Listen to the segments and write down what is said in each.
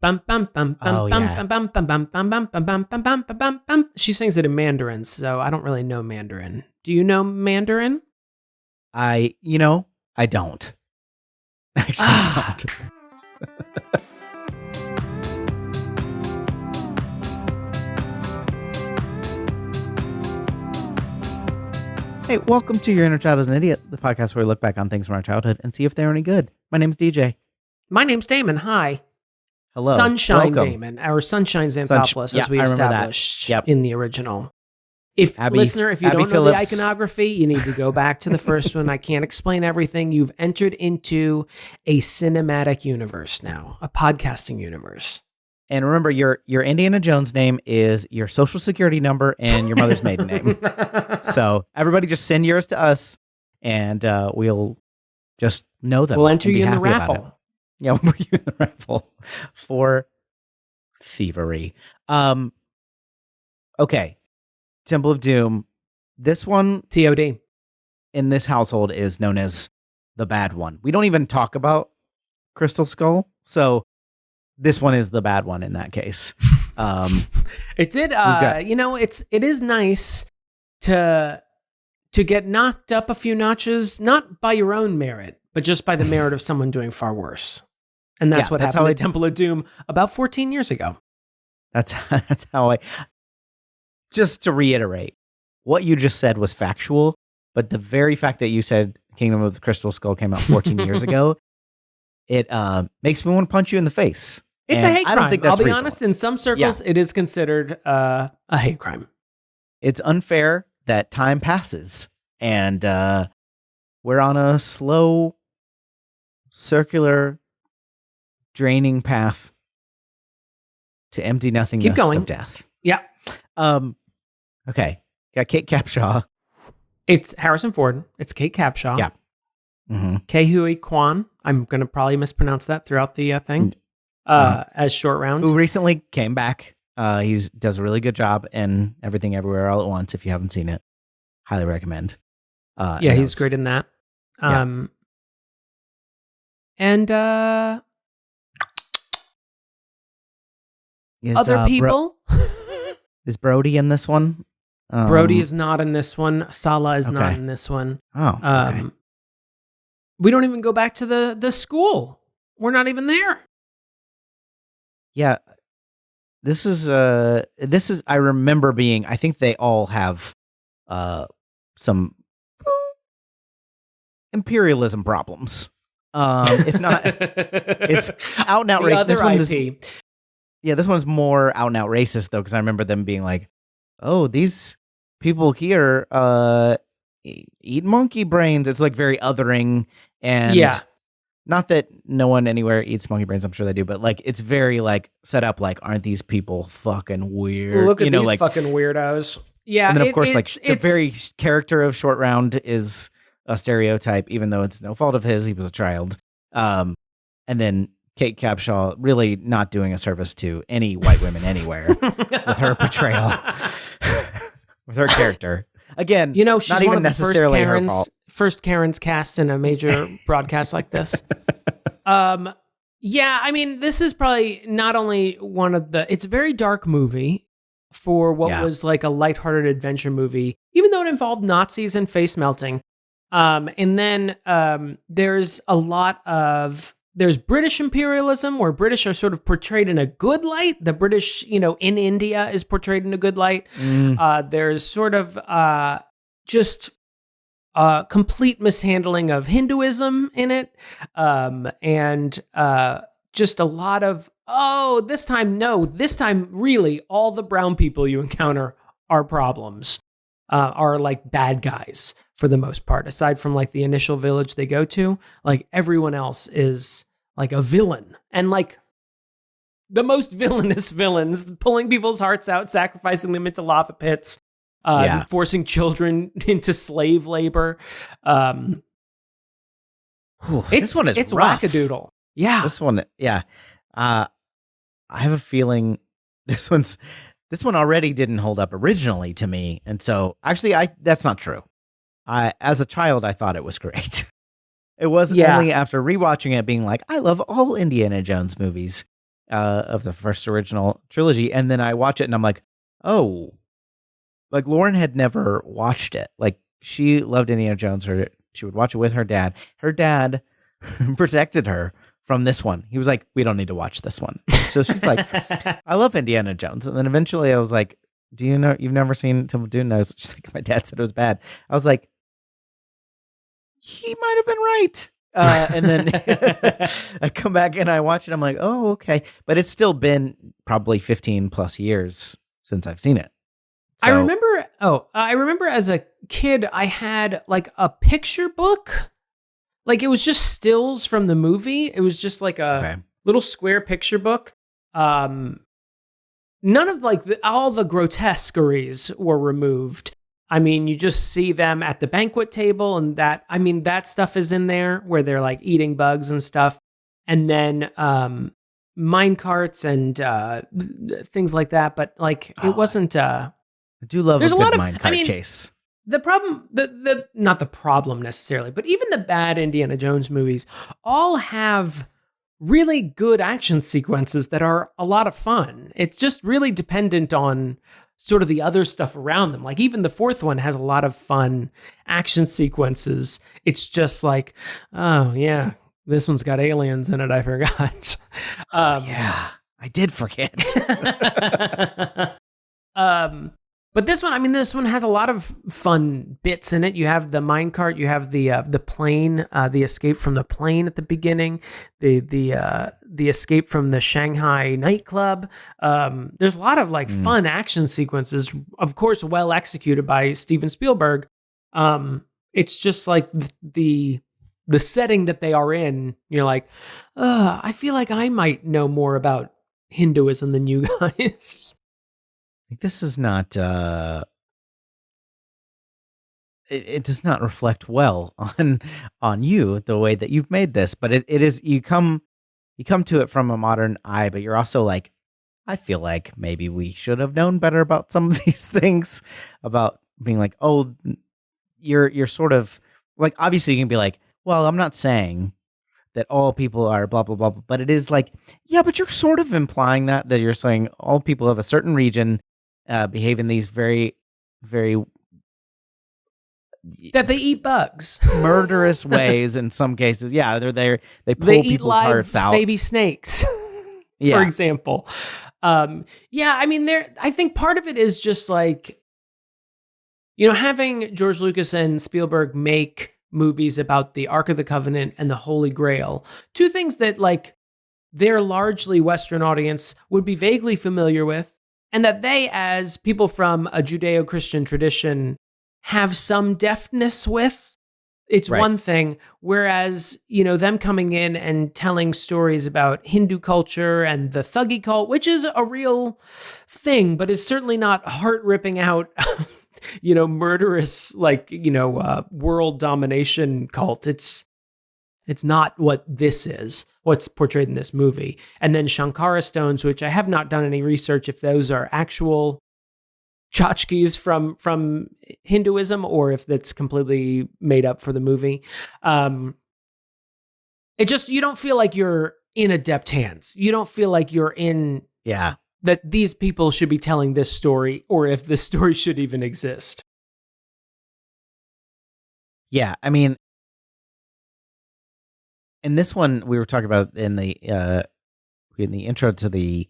Oh, yeah. She sings it in Mandarin, so I don't really know Mandarin. Do you know Mandarin? I don't. Actually don't. Hey, welcome to Your Inner Child is an Idiot, the podcast where we look back on things from our childhood and see if they're any good. My name's DJ. My name's Damon. Hi. Hello. Sunshine Welcome. Damon, our Sunshine Xanthopoulos, as we established in the original. If you don't know the iconography, you need to go back to the first one. I can't explain everything. You've entered into a cinematic universe now, a podcasting universe. And remember, your Indiana Jones name is your social security number and your mother's maiden name. So everybody just send yours to us, and we'll just know them. We'll enter you in the raffle. Yeah, we'll put you in the raffle for thievery. Okay. Temple of Doom. This one, TOD, in this household is known as the bad one. We don't even talk about Crystal Skull, so this one is the bad one in that case. It did. It is nice to get knocked up a few notches, not by your own merit, but just by the merit of someone doing far worse. And that's what happened at Temple of Doom about 14 years ago. That's how I. Just to reiterate, what you just said was factual, but the very fact that you said Kingdom of the Crystal Skull came out 14 years ago, it makes me want to punch you in the face. It's a hate crime. I don't think that's I'll be honest, in some circles, it is considered a hate crime. It's unfair that time passes, and we're on a slow, circular, draining path to empty nothingness of death. Yeah. Okay. Got Kate Capshaw. It's Harrison Ford. It's Kate Capshaw. Yeah. Mm-hmm. Kehui Kwan. I'm going to probably mispronounce that throughout the thing. As Short Round. Who recently came back. He does a really good job in Everything Everywhere All at Once. If you haven't seen it, highly recommend. He's great in that. And other people. Is Brody in this one? Brody is not in this one. Sala is not in this one. Oh, okay. We don't even go back to the school. We're not even there. Yeah. This is I remember being, I think they all have some imperialism problems. If not, it's out and out racist. This one is, this one's more out and out racist though, because I remember them being like, "Oh, these people here eat monkey brains." It's like very othering, and not that no one anywhere eats monkey brains. I'm sure they do, but like it's very like set up like, aren't these people fucking weird? Look at these fucking weirdos. Yeah, and then of course, the very character of Short Round is a stereotype, even though it's no fault of his. He was a child, and then Kate Capshaw really not doing a service to any white women anywhere with her portrayal, with her character. Again, she's not even necessarily her fault. First Karen's cast in a major broadcast like this. This is probably not only one of the. It's a very dark movie for what was like a lighthearted adventure movie, even though it involved Nazis and face melting. And then there's a lot of. There's British imperialism, where British are sort of portrayed in a good light. The British, in India is portrayed in a good light. There's sort of just complete mishandling of Hinduism in it. And just a lot of, this time really all the brown people you encounter are problems, are like bad guys for the most part. Aside from like the initial village they go to, like everyone else is like a villain, and like the most villainous villains, pulling people's hearts out, sacrificing them into lava pits, forcing children into slave labor. This one is it's rough. wackadoodle. Yeah. This one, I have a feeling this one already didn't hold up originally to me, and so actually, that's not true. As a child, I thought it was great. It wasn't only after rewatching it being like, I love all Indiana Jones movies. of the first original trilogy, and then I watch it and I'm like, oh, like Lauren had never watched it. Like she loved Indiana Jones. She would watch it with her dad. Her dad protected her from this one. He was like, we don't need to watch this one. So she's like, I love Indiana Jones. And then eventually I was like, do you know, you've never seen Temple of Doom? No, she's like, my dad said it was bad. I was like, he might have been right. And then I come back and I watch it. I'm like, oh, okay. But it's still been probably 15 plus years since I've seen it. So, I remember as a kid, I had like a picture book. Like it was just stills from the movie. It was just like a little square picture book. None of like all the grotesqueries were removed. I mean, you just see them at the banquet table and that stuff is in there where they're like eating bugs and stuff. And then mine carts and things like that. But like it wasn't... I do love a good mine cart chase. The problem, not the problem necessarily, but even the bad Indiana Jones movies all have really good action sequences that are a lot of fun. It's just really dependent on sort of the other stuff around them. Like even the fourth one has a lot of fun action sequences. It's just like, oh yeah, this one's got aliens in it. I forgot. Yeah, I did forget. But this one has a lot of fun bits in it. You have the minecart, you have the plane, the escape from the plane at the beginning, the escape from the Shanghai nightclub. There's a lot of like fun action sequences, of course, well executed by Steven Spielberg. It's just like the setting that they are in. You're like, I feel like I might know more about Hinduism than you guys. This is not, it does not reflect well on you, the way that you've made this, but it is, you come to it from a modern eye, but you're also like, I feel like maybe we should have known better about some of these things, about being like, oh, you're sort of like, obviously you can be like, well, I'm not saying that all people are blah, blah, blah, but it is like, yeah, but you're sort of implying that you're saying all people of a certain region behave in these very, very that they eat bugs, murderous ways in some cases. Yeah, they're there. They pull people's hearts out. Baby snakes, for example. I mean, I think part of it is just like, having George Lucas and Spielberg make movies about the Ark of the Covenant and the Holy Grail, two things that like their largely Western audience would be vaguely familiar with, and that they, as people from a Judeo-Christian tradition, have some deftness with. It's one thing, whereas, them coming in and telling stories about Hindu culture and the Thuggee cult, which is a real thing, but is certainly not heart-ripping out, murderous, world domination cult. It's not what this is, what's portrayed in this movie. And then Shankara stones, which I have not done any research if those are actual tchotchkes from Hinduism or if that's completely made up for the movie. It just, you don't feel like you're in adept hands. You don't feel like you're in... Yeah. That these people should be telling this story or if this story should even exist. Yeah, I mean... In this one, we were talking about in the intro to the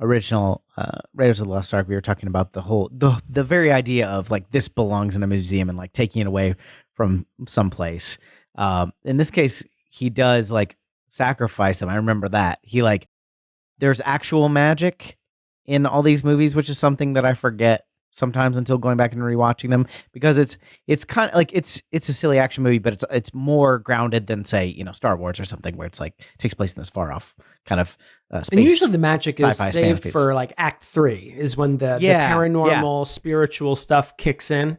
original Raiders of the Lost Ark, we were talking about the very idea of like this belongs in a museum and like taking it away from someplace. In this case, he does like sacrifice them. I remember that there's actual magic in all these movies, which is something that I forget sometimes until going back and rewatching them, because it's kind of like it's a silly action movie, but it's more grounded than say Star Wars or something where it's like takes place in this far off kind of space. And usually the magic is saved for like Act 3 is when the paranormal spiritual stuff kicks in.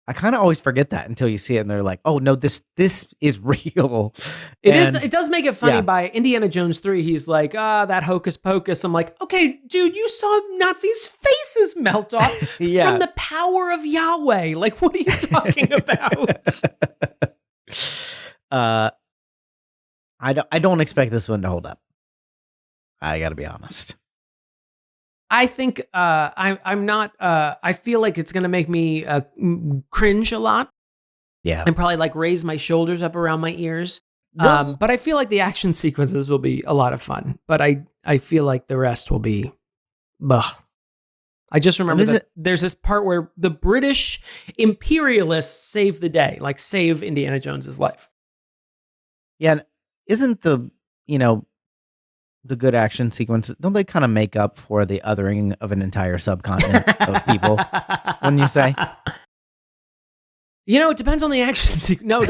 I kind of always forget that until you see it and they're like, oh no, this is real. It does make it funny. By Indiana Jones 3, he's like, that hocus pocus. I'm like, okay, dude, you saw Nazis' faces melt off from the power of Yahweh. Like, what are you talking about? I don't expect this one to hold up. I got to be honest. I think I'm not. I feel like it's going to make me cringe a lot. Yeah. And probably like raise my shoulders up around my ears. But I feel like the action sequences will be a lot of fun. But I feel like the rest will be, I just remember that there's this part where the British imperialists save the day, like save Indiana Jones's life. Yeah, and isn't the good action sequence, don't they kind of make up for the othering of an entire subcontinent of people, wouldn't you say? It depends on the action sequence. No.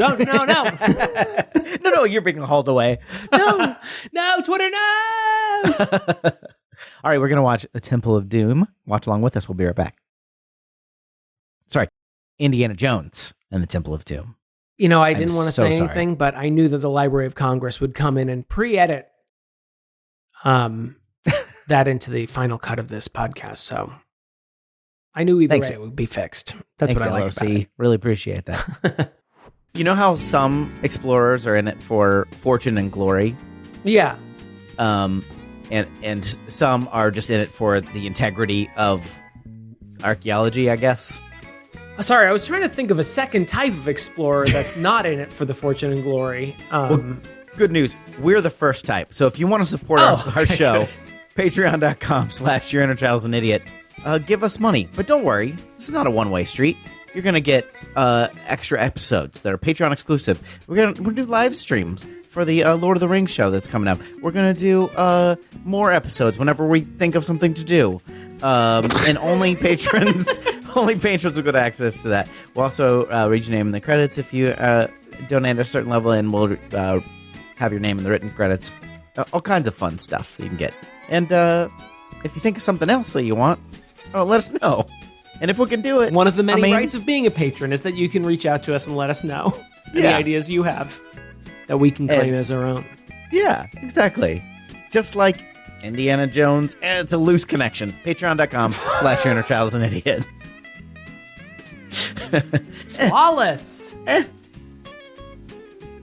No, you're being hauled away. No. No, Twitter, no! All right, we're going to watch The Temple of Doom. Watch along with us. We'll be right back. Sorry, Indiana Jones and The Temple of Doom. I didn't want to say anything, but I knew that the Library of Congress would come in and pre-edit that into the final cut of this podcast. So I knew either way it would be fixed. That's what I like about it. Really appreciate that. You know how some explorers are in it for fortune and glory? Yeah. And some are just in it for the integrity of archaeology, I guess. Sorry, I was trying to think of a second type of explorer that's not in it for the fortune and glory. Well, good news. We're the first type. So if you want to support our show, patreon.com/Your Inner Child's an Idiot. Give us money. But don't worry. This is not a one-way street. You're going to get extra episodes that are Patreon exclusive. We're going to do live streams for the Lord of the Rings show that's coming out. We're going to do more episodes whenever we think of something to do. And only patrons will get access to that. We'll also read your name in the credits if you donate a certain level, and we'll have your name in the written credits. All kinds of fun stuff that you can get. And if you think of something else that you want, let us know. And if we can do it... One of the many rights of being a patron is that you can reach out to us and let us know any ideas you have that we can claim as our own. Yeah, exactly. Just like Indiana Jones. It's a loose connection. Patreon.com/Your Inner Child's an Idiot. Flawless.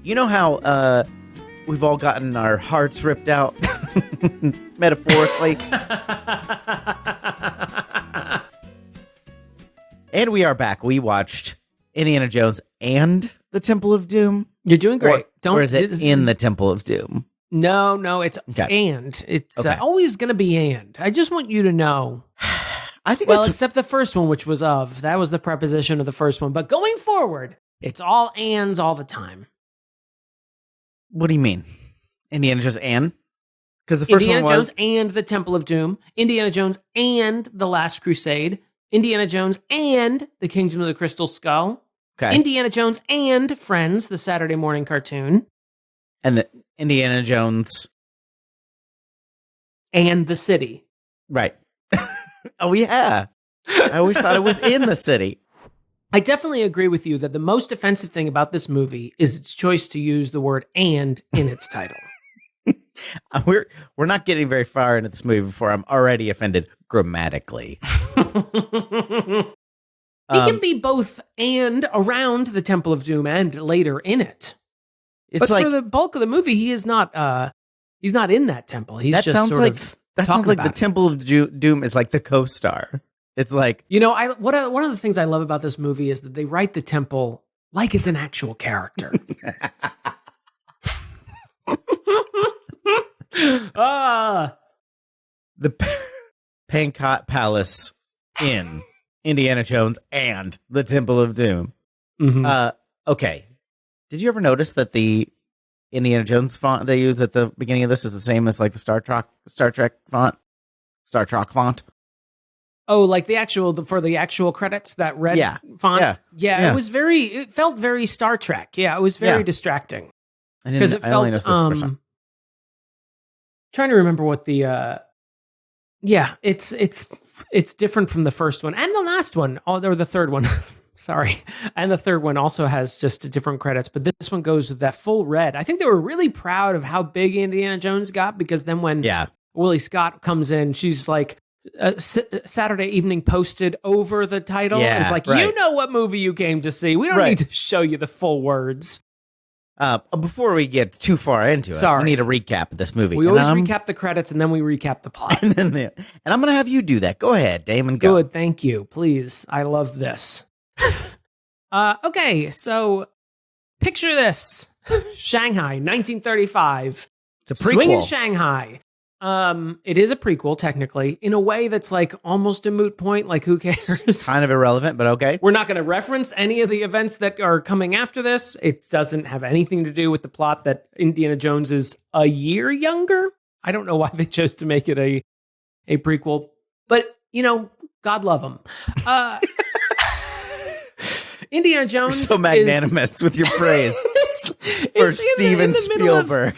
You know how we've all gotten our hearts ripped out? Metaphorically. And we are back. We watched Indiana Jones and The Temple of Doom. You're doing great. Or is it in The Temple of Doom? No, it's and. It's always going to be and. I just want you to know. I think except the first one, which was that was the preposition of the first one. But going forward, it's all ands all the time. What do you mean? Indiana Jones and? Because the first Indiana one was... Jones and The Temple of Doom. Indiana Jones and The Last Crusade. Indiana Jones and The Kingdom of the Crystal Skull. Okay. Indiana Jones and Friends, the Saturday morning cartoon. And the Indiana Jones... And The City. Right. Oh, yeah. I always thought it was in the city. I definitely agree with you that the most offensive thing about this movie is its choice to use the word and in its title. We're not getting very far into this movie before I'm already offended grammatically. It can be both and around the Temple of Doom and later in it. But for the bulk of the movie, he is not. He's not in that temple. He's that just sounds sort like of that sounds like the it. Temple of Doom is like the co-star. It's like one of the things I love about this movie is that they write the temple like it's an actual character. The Pankot Palace in Indiana Jones and the Temple of Doom. Mm-hmm. Okay. Did you ever notice that the Indiana Jones font they use at the beginning of this is the same as like the Star Trek font? Star Trek font? Oh, like for the actual credits, that red font? Yeah. It felt very Star Trek. Yeah, it was very distracting. Because it felt, trying to remember what the, it's different from the first one and the last one, or the third one. Sorry. And the third one also has just different credits, but this one goes with that full red. I think they were really proud of how big Indiana Jones got, because then when Willie Scott comes in, she's like, Saturday Evening Posted over the title. It's like, you know what movie you came to see. We don't need to show you the full words. Before we get too far into it, we need a recap of this movie. We always recap the credits and then we recap the plot. And I'm going to have you do that. Go ahead, Damon. Go. Good, thank you. Please, I love this. Okay, so picture this. Shanghai, 1935. It's a prequel. Swingin' Shanghai. It is a prequel, technically, in a way that's like almost a moot point. Like, who cares? It's kind of irrelevant, but okay. We're not going to reference any of the events that are coming after this. It doesn't have anything to do with the plot that Indiana Jones is a year younger. I don't know why they chose to make it a prequel, but God love them. Indiana Jones. You're so magnanimous with your praise for Steven Spielberg.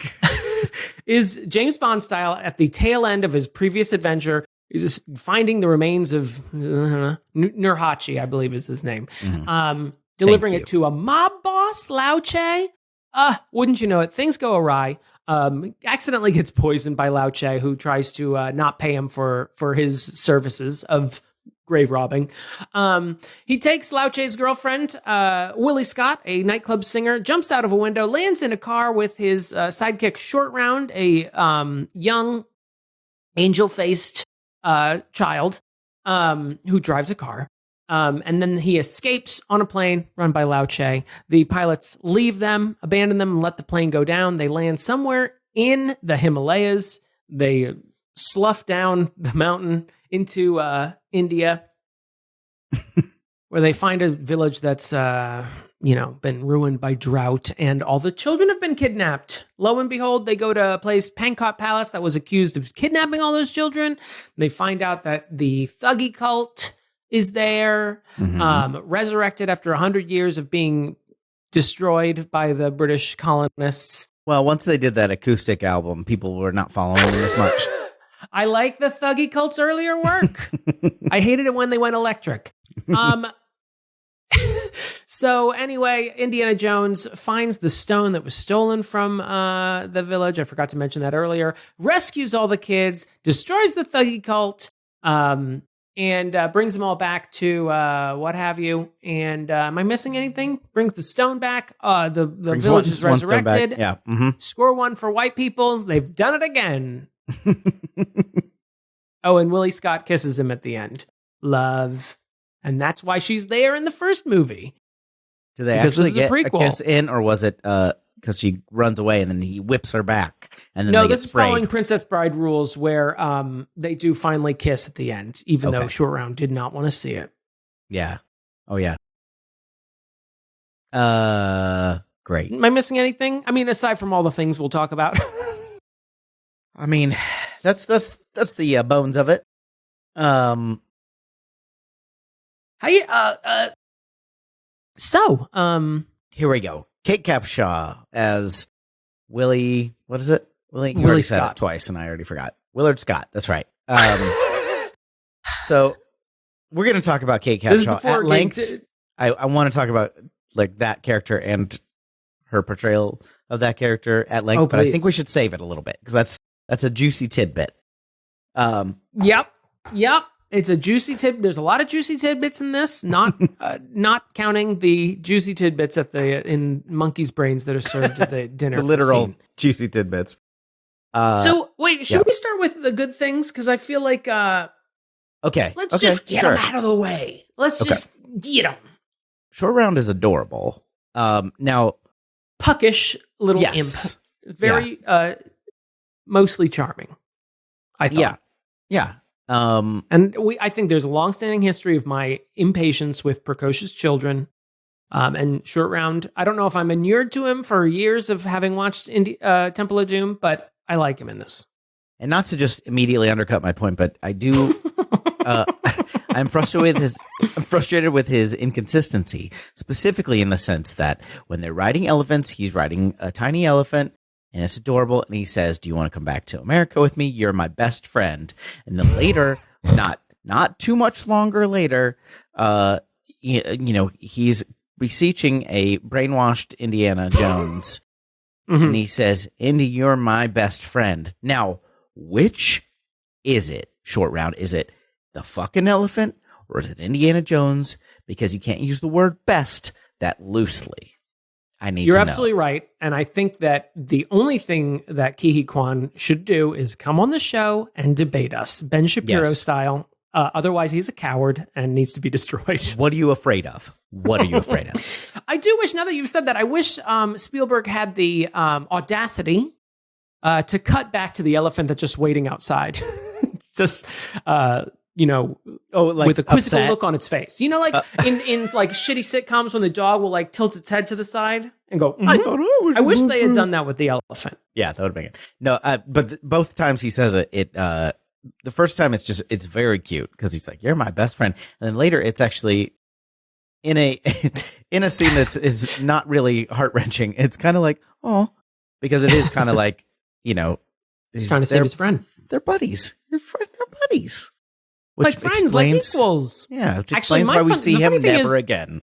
Is James Bond style at the tail end of his previous adventure. He's finding the remains of Nurhachi, I believe is his name. Mm-hmm. Delivering it to a mob boss, Lao Che. Wouldn't you know it? Things go awry. Accidentally gets poisoned by Lao Che, who tries to not pay him for his services of grave robbing. He takes Lao Che's girlfriend, Willie Scott, a nightclub singer, jumps out of a window, lands in a car with his sidekick Short Round, a young angel-faced child who drives a car. And then he escapes on a plane run by Lao Che. The pilots leave them, abandon them, and let the plane go down. They land somewhere in the Himalayas. They slough down the mountain into India, where they find a village that's been ruined by drought, and all the children have been kidnapped. Lo and behold, they go to a place, Pankot Palace, that was accused of kidnapping all those children. They find out that the Thuggee cult is there, resurrected after 100 years of being destroyed by the British colonists. Well, once they did that acoustic album, people were not following them as much. I like the Thuggee cult's earlier work. I hated it when they went electric. So anyway, Indiana Jones finds the stone that was stolen from the village. I forgot to mention that earlier. Rescues all the kids, destroys the Thuggee cult, and brings them all back to what have you. And am I missing anything? Brings the stone back. The village is resurrected. Yeah. Mm-hmm. Score one for white people. They've done it again. Oh, and Willie Scott kisses him at the end. Love. And that's why she's there in the first movie. Do they actually get a kiss in, or was it because she runs away and then he whips her back? And then no, this is following Princess Bride rules, where they do finally kiss at the end, even though Short Round did not want to see it. Yeah. Oh, yeah. Great. Am I missing anything? I mean, aside from all the things we'll talk about. I mean, that's the bones of it. Here we go. Kate Capshaw as Willie. What is it? Willie. You already said it twice, and I already forgot. Willard Scott. That's right. So we're going to talk about Kate Capshaw at length. I want to talk about like that character and her portrayal of that character at length, but I think we should save it a little bit because that's a juicy tidbit. Yep. It's a juicy tidbit. There's a lot of juicy tidbits in this, not counting the juicy tidbits in monkeys' brains that are served at the dinner. The literal juicy tidbits. So wait, should we start with the good things? Because I feel like let's just get them out of the way. Let's just get them. Short Round is adorable. Now, puckish little imp, very mostly charming. I thought. Yeah. And I think there's a long-standing history of my impatience with precocious children. And Short Round, I don't know if I'm inured to him for years of having watched Temple of Doom, but I like him in this. And not to just immediately undercut my point, but I do. I'm frustrated with his inconsistency, specifically in the sense that when they're riding elephants, he's riding a tiny elephant. And it's adorable. And he says, "Do you want to come back to America with me? You're my best friend." And then later, not too much longer later, he's beseeching a brainwashed Indiana Jones. And he says, "Indy, you're my best friend." Now, which is it, Short Round? Is it the fucking elephant or is it Indiana Jones? Because you can't use the word best that loosely. I need You're to absolutely know. right. And I think that the only thing that Ke Kwan should do is come on the show and debate us, Ben Shapiro style. Otherwise, he's a coward and needs to be destroyed. What are you afraid of? What are you afraid of? I do wish, now that you've said that, I wish Spielberg had the audacity to cut back to the elephant that's just waiting outside. It's just... with a quizzical look on its face. Like in like shitty sitcoms when the dog will like tilt its head to the side and go, mm-hmm. I wish they had done that with the elephant. Yeah, that would have been good. No, but both times he says it, the first time it's very cute because he's like, "You're my best friend," and then later it's actually in a in a scene is not really heart wrenching. It's kind of like, oh, because it is kind of like he's trying to save his friend. They're buddies. They're buddies. Which like friends, explains, like equals. Yeah, which explains why we see him never again.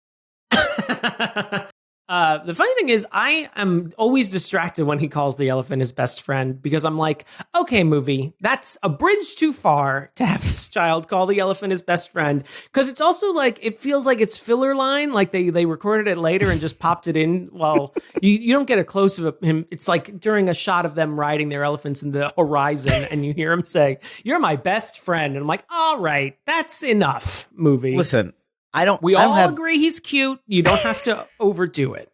The funny thing is, I am always distracted when he calls the elephant his best friend because I'm like, okay, movie, that's a bridge too far to have this child call the elephant his best friend. Because it's also like, it feels like it's filler line, like they recorded it later and just popped it in. Well, you don't get a close of him. It's like during a shot of them riding their elephants in the horizon and you hear him say, "You're my best friend." And I'm like, all right, that's enough, movie. Listen. We all agree he's cute. You don't have to overdo it.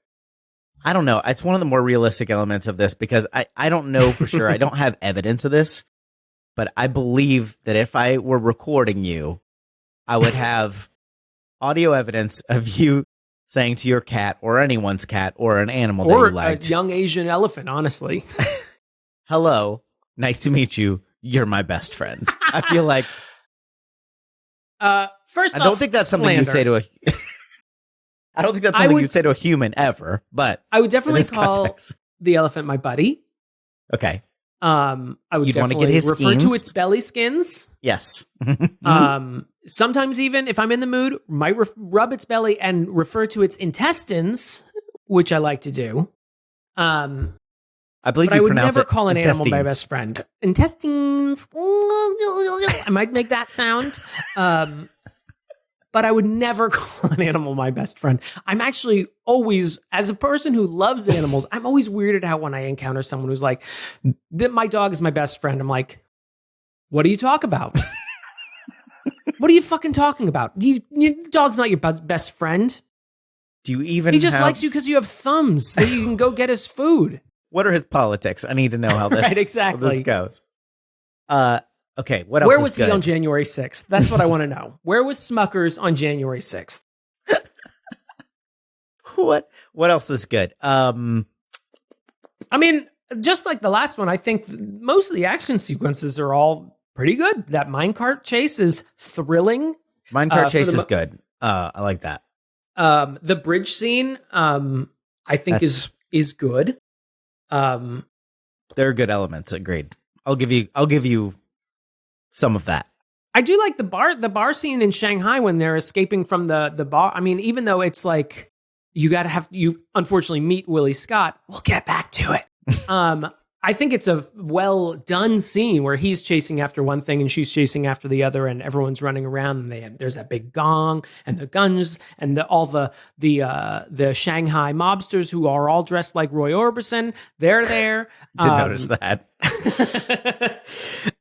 I don't know. It's one of the more realistic elements of this because I don't know for sure. I don't have evidence of this, but I believe that if I were recording you, I would have audio evidence of you saying to your cat or anyone's cat or an animal that you liked. Or a young Asian elephant, honestly. Hello. Nice to meet you. You're my best friend. I feel like... First I don't think that's something you'd say to a... I don't think that's something you'd say to a human ever, but... I would definitely call the elephant my buddy. Okay. I would definitely refer to its belly skins. Yes. Sometimes even, if I'm in the mood, might rub its belly and refer to its intestines, which I like to do. I believe you pronounce it. I would never call an animal my best friend. Intestines. I might make that sound. But I would never call an animal my best friend. I'm actually always, as a person who loves animals, I'm always weirded out when I encounter someone who's like, my dog is my best friend. I'm like, what do you talk about? What are you fucking talking about? Your dog's not your best friend. Do you even He just likes you because you have thumbs so you can go get his food. What are his politics? I need to know how this, right, exactly. how this goes. Okay, what else Where is was good? He on January 6th? That's what I want to know. Where was Smuckers on January 6th? What else is good? I mean, just like the last one, I think most of the action sequences are all pretty good. That minecart chase is thrilling. Minecart chase is good. I like that. The bridge scene, I think is good. There are good elements. Agreed. I'll give you some of that. I do like the bar scene in Shanghai when they're escaping from the bar. I mean, even though it's like you unfortunately meet Willie Scott. We'll get back to it. I think it's a well done scene where he's chasing after one thing and she's chasing after the other, and everyone's running around. And there's that big gong and the guns and all the Shanghai mobsters who are all dressed like Roy Orbison. They're there. Did notice that.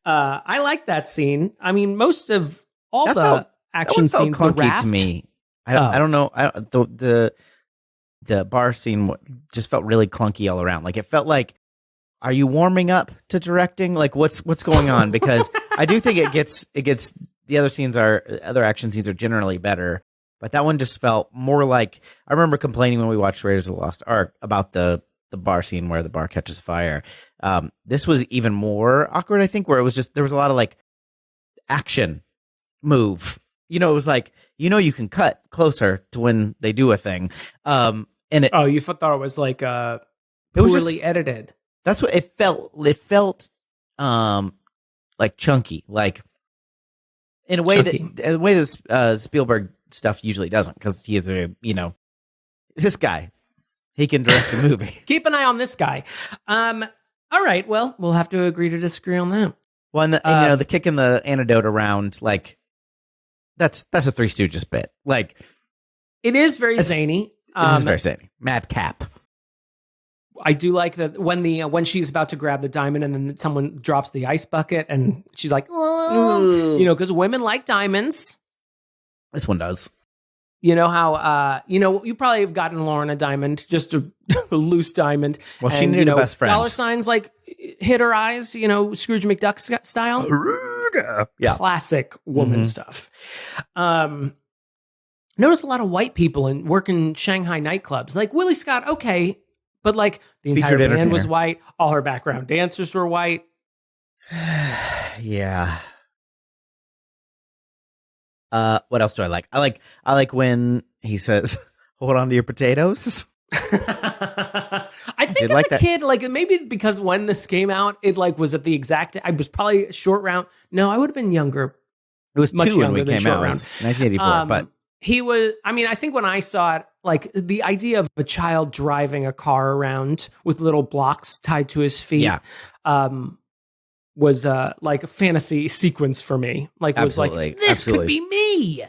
I like that scene. I mean, most of all the action scenes, clunky the raft, to me. I don't know. The bar scene just felt really clunky all around. Like it felt like, are you warming up to directing? Like what's going on? Because I do think it gets the other action scenes are generally better, but that one just felt more like, I remember complaining when we watched Raiders of the Lost Ark about the bar scene where the bar catches fire. This was even more awkward, I think, where it was just, there was a lot of like action move. It was like, you can cut closer to when they do a thing. You thought it was like poorly edited. That's what it felt. It felt like chunky, like in a way that Spielberg stuff usually doesn't, because he is this guy. He can direct a movie. Keep an eye on this guy. All right, well, we'll have to agree to disagree on that. Well, and the kicking the antidote around, like that's a Three Stooges bit. Like it is very zany. This is very zany. Madcap. I do like that when she's about to grab the diamond and then someone drops the ice bucket and she's like, because women like diamonds. This one does. You know how, you probably have gotten Lauren a diamond, just a loose diamond. Well, she needed a best friend. Dollar signs like hit her eyes, Scrooge McDuck style. Yeah. Classic woman stuff. Notice a lot of white people work in Shanghai nightclubs. Like Willie Scott, okay, but like the entire band was white. All her background dancers were white. Yeah. What else do I like? I like when he says, "Hold on to your potatoes." I think as a kid, like maybe because when this came out, it like was at the exact. I was probably short round. No, I would have been younger. It was much 2 when we came out. It was 1984, but he was. I mean, I think when I saw it, like the idea of a child driving a car around with little blocks tied to his feet. Yeah. Was like a fantasy sequence for me. Like was like this could be me.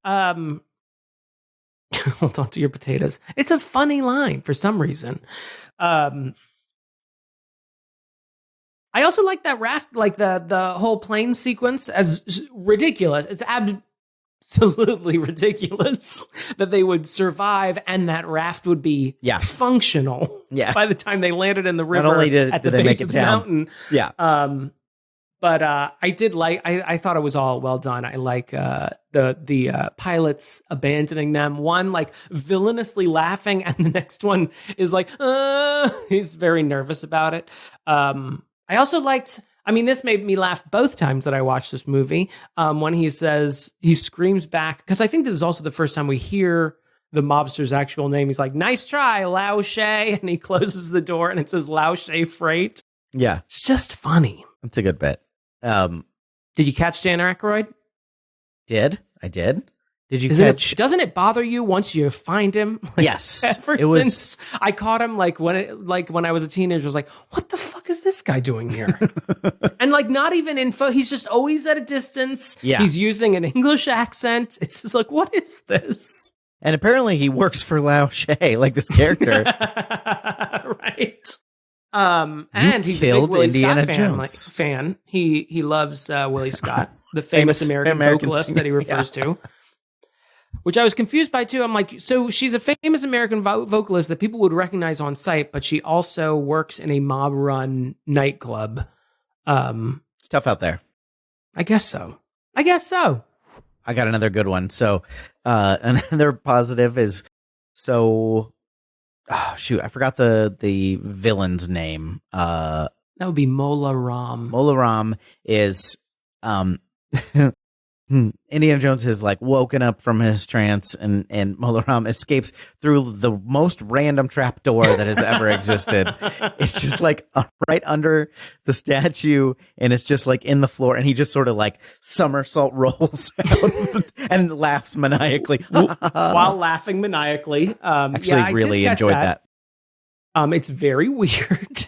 Hold on to your potatoes. It's a funny line for some reason. I also like that raft, like the whole plane sequence as ridiculous. It's absolutely ridiculous that they would survive and that raft would be functional by the time they landed in the river. Not only at the base of the mountain. Yeah. But I did like, I thought it was all well done. I like the pilots abandoning them. One like villainously laughing and the next one is like, he's very nervous about it. I also liked, this made me laugh both times that I watched this movie. When he screams back, because I think this is also the first time we hear the mobster's actual name. He's like, "Nice try, Lao Shay," and he closes the door and it says Lao Shay Freight. Yeah. It's just funny. That's a good bit. Did you catch Dan Aykroyd? I did. Did you catch? Doesn't it bother you once you find him? Like, yes. Since I caught him, when I was a teenager, I was like, "What the fuck is this guy doing here?" And like, not even info. He's just always at a distance. Yeah. He's using an English accent. It's just like, what is this? And apparently, he works for Lao Shay, like this character, right? And he's a big Willie Scott fan. He loves Willie Scott, the famous American vocalist singer, that he refers to. Which I was confused by too. I'm like, so she's a famous American vocalist that people would recognize on sight, but she also works in a mob-run nightclub. It's tough out there. I guess so. I got another good one. So another positive is I forgot the villain's name. That would be Mola Ram. Mola Ram is Indiana Jones has like woken up from his trance and Mola Ram escapes through the most random trapdoor that has ever existed. It's just like right under the statue and it's just like in the floor and he just sort of like somersault rolls out and laughs maniacally. While laughing maniacally. Actually really enjoyed that. It's very weird.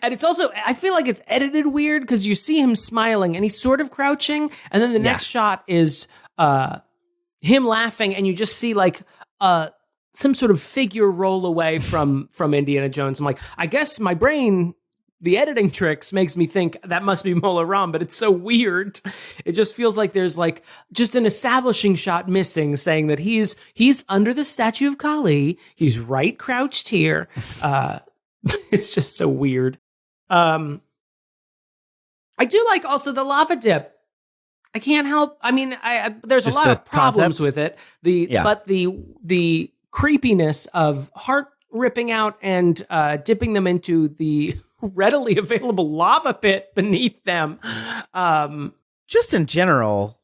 And it's also, I feel like it's edited weird because you see him smiling and he's sort of crouching. And then the next shot is him laughing and you just see like some sort of figure roll away from Indiana Jones. I'm like, I guess my brain, the editing tricks makes me think that must be Mola Ram, but it's so weird. It just feels like there's like just an establishing shot missing saying that he's under the statue of Kali. He's right crouched here. It's just so weird. I do like also the lava dip. I can't help. There's just a lot of problems with it. But the creepiness of heart ripping out and dipping them into the readily available lava pit beneath them. Just in general,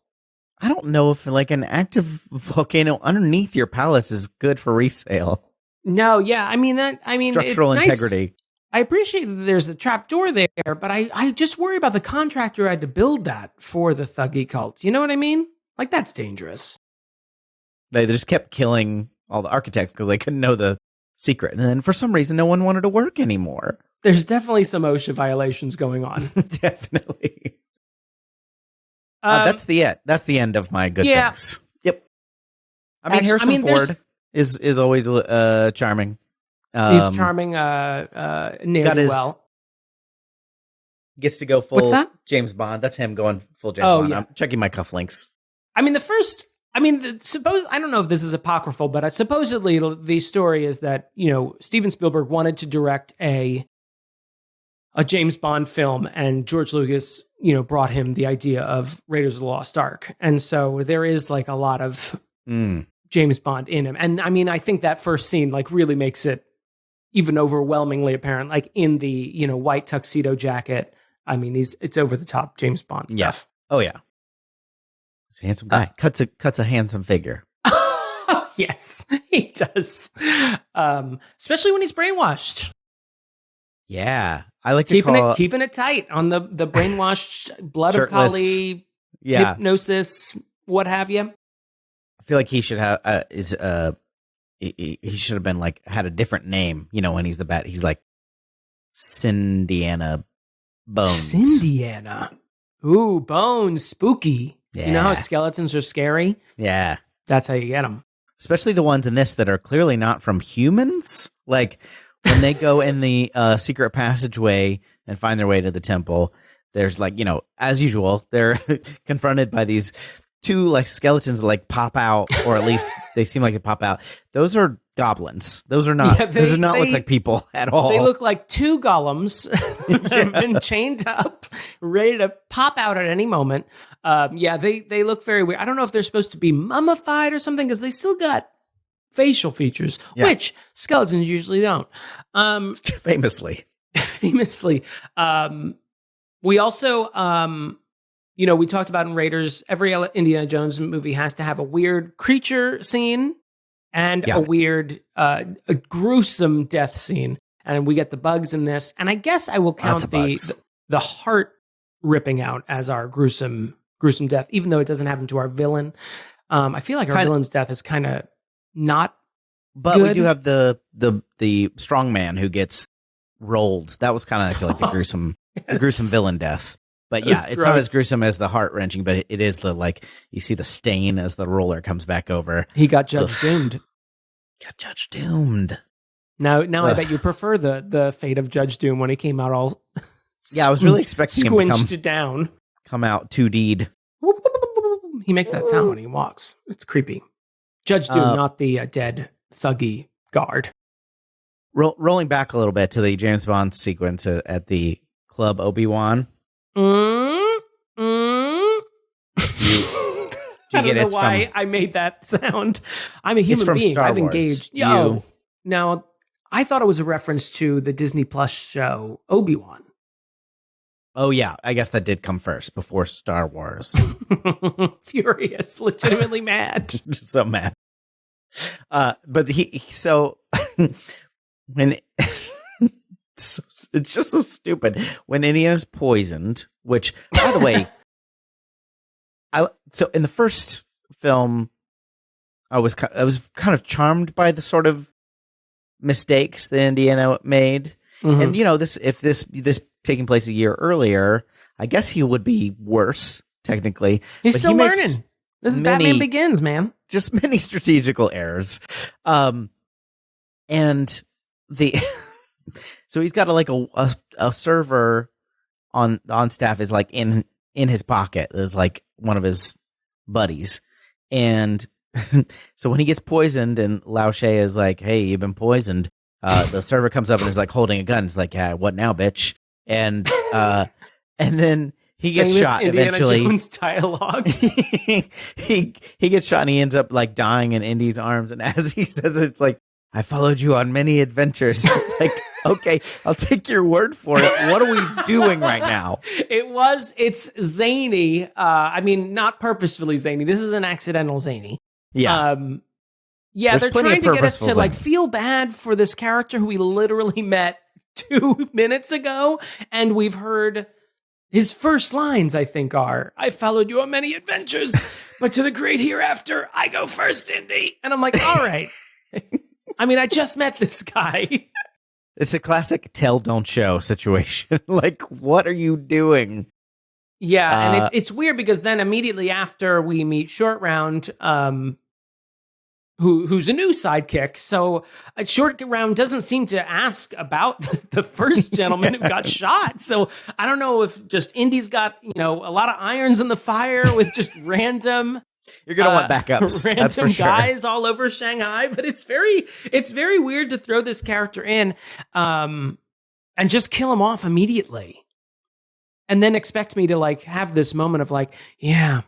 I don't know if like an active volcano underneath your palace is good for resale. No, yeah, structural it's integrity. Nice. I appreciate that there's a trapdoor there, but I just worry about the contractor who had to build that for the Thuggy cult. You know what I mean? Like that's dangerous. They just kept killing all the architects because they couldn't know the secret, and then for some reason, no one wanted to work anymore. There's definitely some OSHA violations going on. Definitely. That's the end of my good things. Yep. Harrison Ford is always charming. He's charming. Nailed it well. Gets to go full. What's that? James Bond. That's him going full James Bond. Yeah. I'm checking my cufflinks. I mean, I don't know if this is apocryphal, but supposedly the story is that, Steven Spielberg wanted to direct a James Bond film, and George Lucas, brought him the idea of Raiders of the Lost Ark. And so there is like a lot of James Bond in him. And I mean, I think that first scene like really makes it even overwhelmingly apparent, like in the, white tuxedo jacket. I mean, it's over the top James Bond stuff. Yeah. Oh yeah. He's a handsome guy. Cuts a handsome figure. Yes, he does. Especially when he's brainwashed. Yeah. I like to keeping it tight on the brainwashed blood of Kali, hypnosis, what have you. I feel like he should have he should have been like had a different name, when he's the bat. He's like Cindiana Bones. Cindiana. Ooh, Bones, spooky. Yeah. You know how skeletons are scary? Yeah. That's how you get them. Especially the ones in this that are clearly not from humans. Like when they go in the secret passageway and find their way to the temple, there's like, as usual, they're confronted by these two like skeletons that like pop out, or at least they seem like they pop out. Those are goblins. Those are not. Those do not look like people at all. They look like two golems that have been chained up, ready to pop out at any moment. They look very weird. I don't know if they're supposed to be mummified or something, because they still got facial features, which skeletons usually don't. Famously. We also. We talked about in Raiders, every Indiana Jones movie has to have a weird creature scene and a weird, a gruesome death scene. And we get the bugs in this. And I guess I will count the heart ripping out as our gruesome death, even though it doesn't happen to our villain. I feel like our villain's death is kind of not But good. We do have the strong man who gets rolled. That was kind of, I feel like, the gruesome villain death. But yeah, it's not as gruesome as the heart-wrenching, but it is the, like, you see the stain as the roller comes back over. He got Judge Doomed. Now I bet you prefer the fate of Judge Doom when he came out all I was really expecting him to come out 2D'd. He makes that sound when he walks. It's creepy. Judge Doom, not the dead thuggy guard. Rolling back a little bit to the James Bond sequence at the Club Obi-Wan. I don't know why I made that sound. I'm a human being. I've engaged. Now, I thought it was a reference to the Disney Plus show Obi-Wan. Oh, yeah. I guess that did come first before Star Wars. Furious. Legitimately mad. So mad. But when... it's just so stupid when Indiana's poisoned, which, by the way, so in the first film, I was kind of charmed by the sort of mistakes that Indiana made. Mm-hmm. And if this taking place a year earlier, I guess he would be worse technically. He's still learning. This is Batman Begins, man. Just many strategical errors, and the. So he's got a server on staff is like in his pocket. There's like one of his buddies, and so when he gets poisoned and Lao She is like, "Hey, you've been poisoned," the server comes up and is like holding a gun. It's like, "Yeah, what now, bitch?" And then he gets shot Indiana eventually. Jones dialogue. he gets shot and he ends up like dying in Indy's arms. And as he says it, it's like, "I followed you on many adventures." It's like, okay, I'll take your word for it. What are we doing right now? It's zany. I mean, not purposefully zany. This is an accidental zany. Yeah. They're trying to get us to like feel bad for this character who we literally met 2 minutes ago. And we've heard his first lines, I think, are, "I followed you on many adventures, but to the great hereafter, I go first, Indy." And I'm like, all right. I mean, I just met this guy. It's a classic tell, don't show situation. Like, what are you doing? Yeah, and it's weird because then immediately after we meet Short Round, who's a new sidekick. So a short round doesn't seem to ask about the first gentleman who got shot. So I don't know if just Indy's got, a lot of irons in the fire with just random. You're going to want backups. Random that's for sure. guys all over Shanghai, but it's very weird to throw this character in and just kill him off immediately. And then expect me to have this moment of yeah,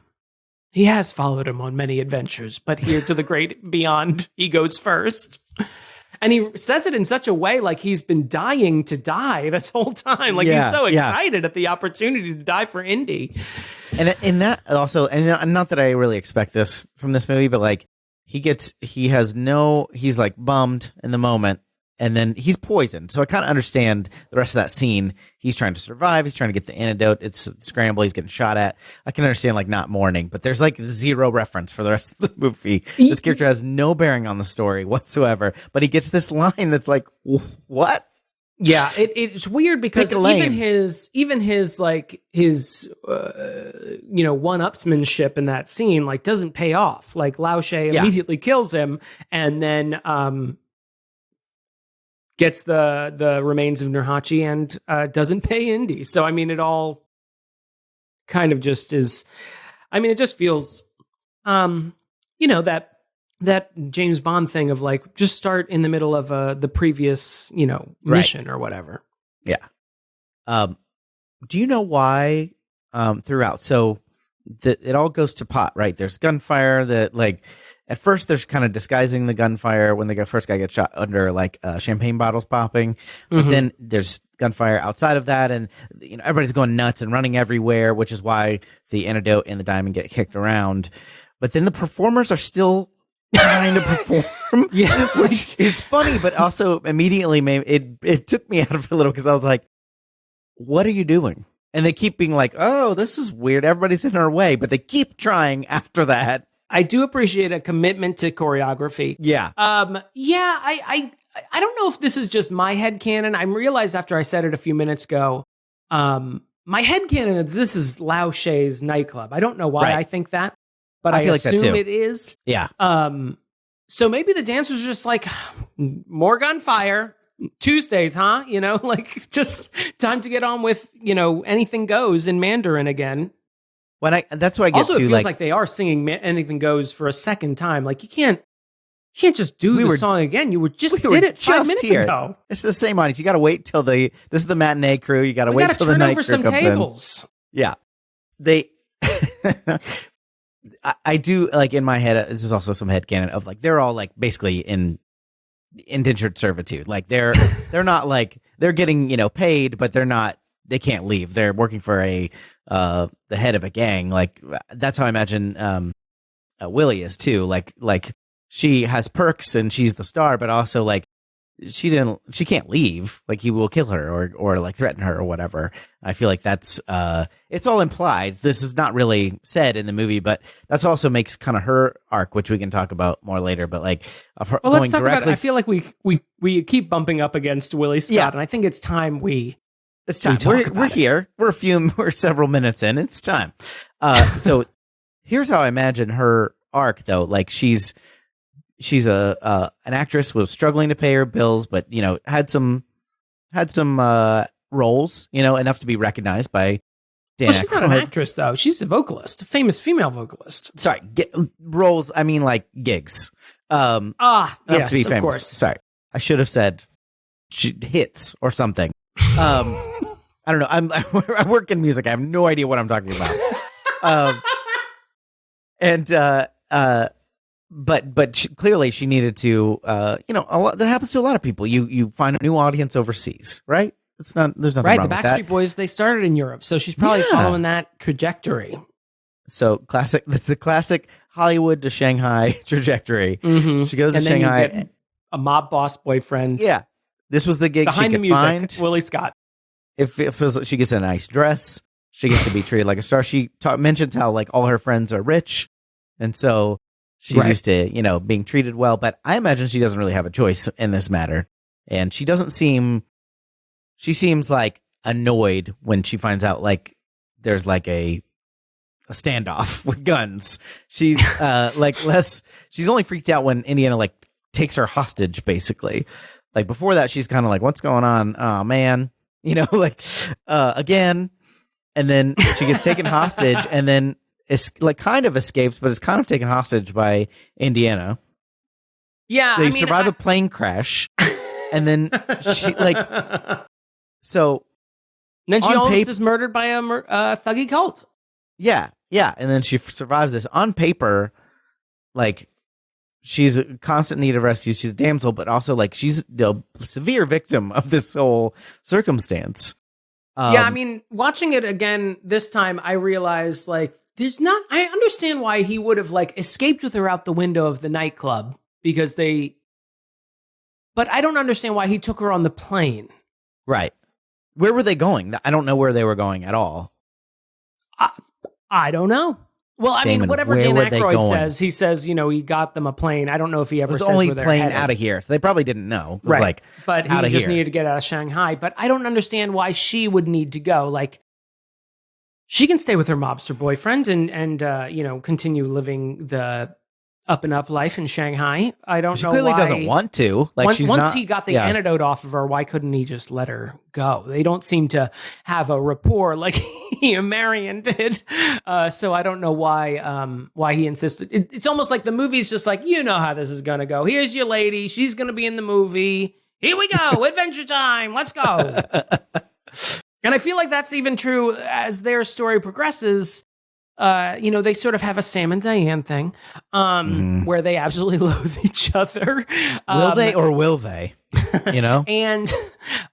he has followed him on many adventures, but here to the great beyond, he goes first. And he says it in such a way like he's been dying to die this whole time. He's so excited at the opportunity to die for Indy. And in that also, and not that I really expect this from this movie, but he's bummed in the moment. And then he's poisoned. So I kind of understand the rest of that scene. He's trying to survive. He's trying to get the antidote. It's a scramble. He's getting shot at. I can understand not mourning, but there's zero reference for the rest of the movie. This character has no bearing on the story whatsoever, but he gets this line that's what? Yeah, it's weird because even his one-upsmanship in that scene Doesn't pay off. Lao She immediately kills him and then gets the remains of Nurhachi and doesn't pay Indy. So it all kind of just is. It just feels that James Bond thing of just start in the middle of the previous mission or whatever. Yeah. Do you know why throughout? So it all goes to pot, right? There's gunfire that at first they're kind of disguising the gunfire when the first guy gets shot under champagne bottles popping, but then there's gunfire outside of that, and everybody's going nuts and running everywhere, which is why the antidote and the diamond get kicked around. But then the performers are still trying to perform, which is funny, but also immediately it took me out of it a little because I was like, "What are you doing?" And they keep being like, "Oh, this is weird. Everybody's in our way," but they keep trying after that. I do appreciate a commitment to choreography. Yeah. I don't know if this is just my headcanon. I realized after I said it a few minutes ago, my headcanon is this is Lao She's nightclub. I don't know why I think that, but I assume it is. Yeah. So maybe the dancers are just more gunfire. Tuesdays, huh? Just time to get on with, anything goes in Mandarin again. That's what I get also, to. It feels like they are singing "Anything Goes" for a second time. You can't just do the song again. You did it 5 minutes ago. It's the same audience. You got to wait till this is the matinee crew. You got to wait till the night crew comes in. Turn over some tables. Yeah, they. I do in my head. This is also some headcanon of they're all basically in indentured servitude. They're not they're getting paid, but they're not. They can't leave. They're working for the head of a gang. That's how I imagine Willie is too. She has perks and she's the star, but also she can't leave. He will kill her or threaten her or whatever. I feel that's it's all implied. This is not really said in the movie, but that's also makes kind of her arc, which we can talk about more later. But of her let's talk about it. I feel we keep bumping up against Willie Scott, and I think it's time It's time. We're here. We're several minutes in. It's time. So here's how I imagine her arc, though. She's an actress, was struggling to pay her bills, but had some roles, enough to be recognized by Dan. Well, she's not an actress though. She's a vocalist, a famous female vocalist. Sorry, roles. I mean, gigs. Yes, to be famous. Of course. Sorry, I should have said hits or something. I don't know. I work in music. I have no idea what I'm talking about. But clearly she needed to. A lot that happens to a lot of people. You find a new audience overseas, right? There's nothing right. wrong The with that. Backstreet Boys, they started in Europe, so she's probably following that trajectory. So classic. That's the classic Hollywood to Shanghai trajectory. Mm-hmm. She goes to Shanghai. You get a mob boss boyfriend. Yeah. This was the gig behind she the could music, find. Willie Scott. If it feels like she gets a nice dress, she gets to be treated like a star. She mentions how all her friends are rich, and so she's used to being treated well. But I imagine she doesn't really have a choice in this matter, and she doesn't seem. She seems annoyed when she finds out there's a a standoff with guns. She's she's only freaked out when Indiana like takes her hostage, basically. Like before that, she's kind of like, what's going on? Oh man, again. And then she gets taken hostage, and then it's like kind of escapes, but it's kind of taken hostage by Indiana. Yeah, they survive a plane crash, and then she so. And then she almost is murdered by a thuggy cult. Yeah, and then she survives this. On paper, like she's a constant need of rescue. She's a damsel, but also like she's the severe victim of this whole circumstance. Yeah, I mean, watching it again this time, I realized like I understand why he would have like escaped with her out the window of the nightclub but I don't understand why he took her on the plane. Right. Where were they going? I don't know where they were going at all. I don't know. Well, I Damon, mean, whatever Dan Aykroyd says, he says, he got them a plane. I don't know if he ever says where they're headed. It was the only plane out of here, so they probably didn't know. It was right. But he just here. needed to get out of Shanghai. But I don't understand why she would need to go. Like, she can stay with her mobster boyfriend and continue living the up and up life in Shanghai. I don't know why. She clearly doesn't want to. Like, once he got the antidote off of her, why couldn't he just let her go? They don't seem to have a rapport like he and Marion did. So I don't know why he insisted. It's almost like the movie's just like, you know how this is going to go. Here's your lady. She's going to be in the movie. Here we go. Adventure time. Let's go. And I feel like that's even true as their story progresses. They sort of have a Sam and Diane thing, where they absolutely loathe each other. Will they or will they? And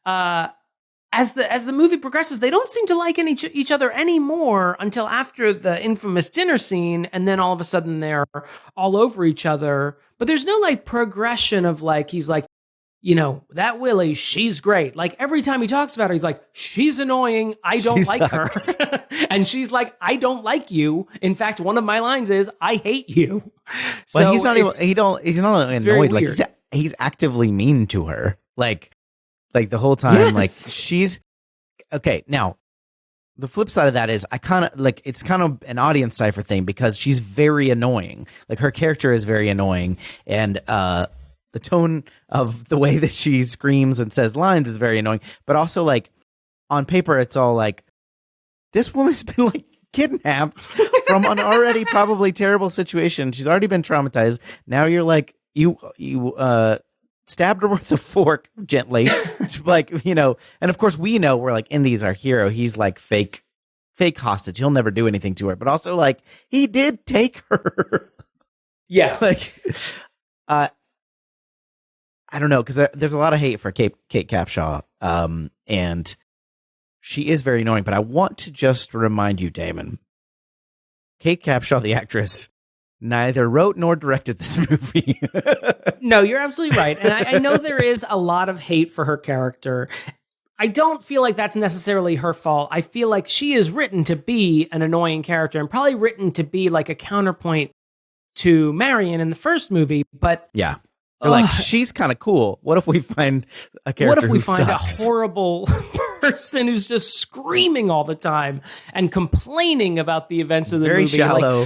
as the movie progresses, they don't seem to like each other anymore until after the infamous dinner scene, and then all of a sudden they're all over each other. But there's no like progression of like he's like, that Willie, she's great. Like every time he talks about her, he's like, she's annoying. I don't like her. And she's like, I don't like you. In fact, one of my lines is, I hate you. Well, he's not annoyed. Like he's actively mean to her. Like the whole time, yes. Like she's okay. Now, the flip side of that is I kind of like, it's kind of an audience cipher thing because she's very annoying. Like her character is very annoying. And, the tone of the way that she screams and says lines is very annoying, but also like on paper, it's all like this woman's been like kidnapped from an already probably terrible situation. She's already been traumatized. Now you're like, you stabbed her with a fork gently, like, and of course we know we're like, Indy's our hero. He's like fake hostage. He'll never do anything to her, but also like he did take her. Yeah. Like, I don't know, because there's a lot of hate for Kate Capshaw, and she is very annoying. But I want to just remind you, Damon, Kate Capshaw, the actress, neither wrote nor directed this movie. No, you're absolutely right. And I know there is a lot of hate for her character. I don't feel like that's necessarily her fault. I feel like she is written to be an annoying character and probably written to be like a counterpoint to Marion in the first movie. But yeah. They're like, she's kind of cool. What if we find a character What if we find sucks? a horrible person who's just screaming all the time and complaining about the events of the very movie? Very shallow.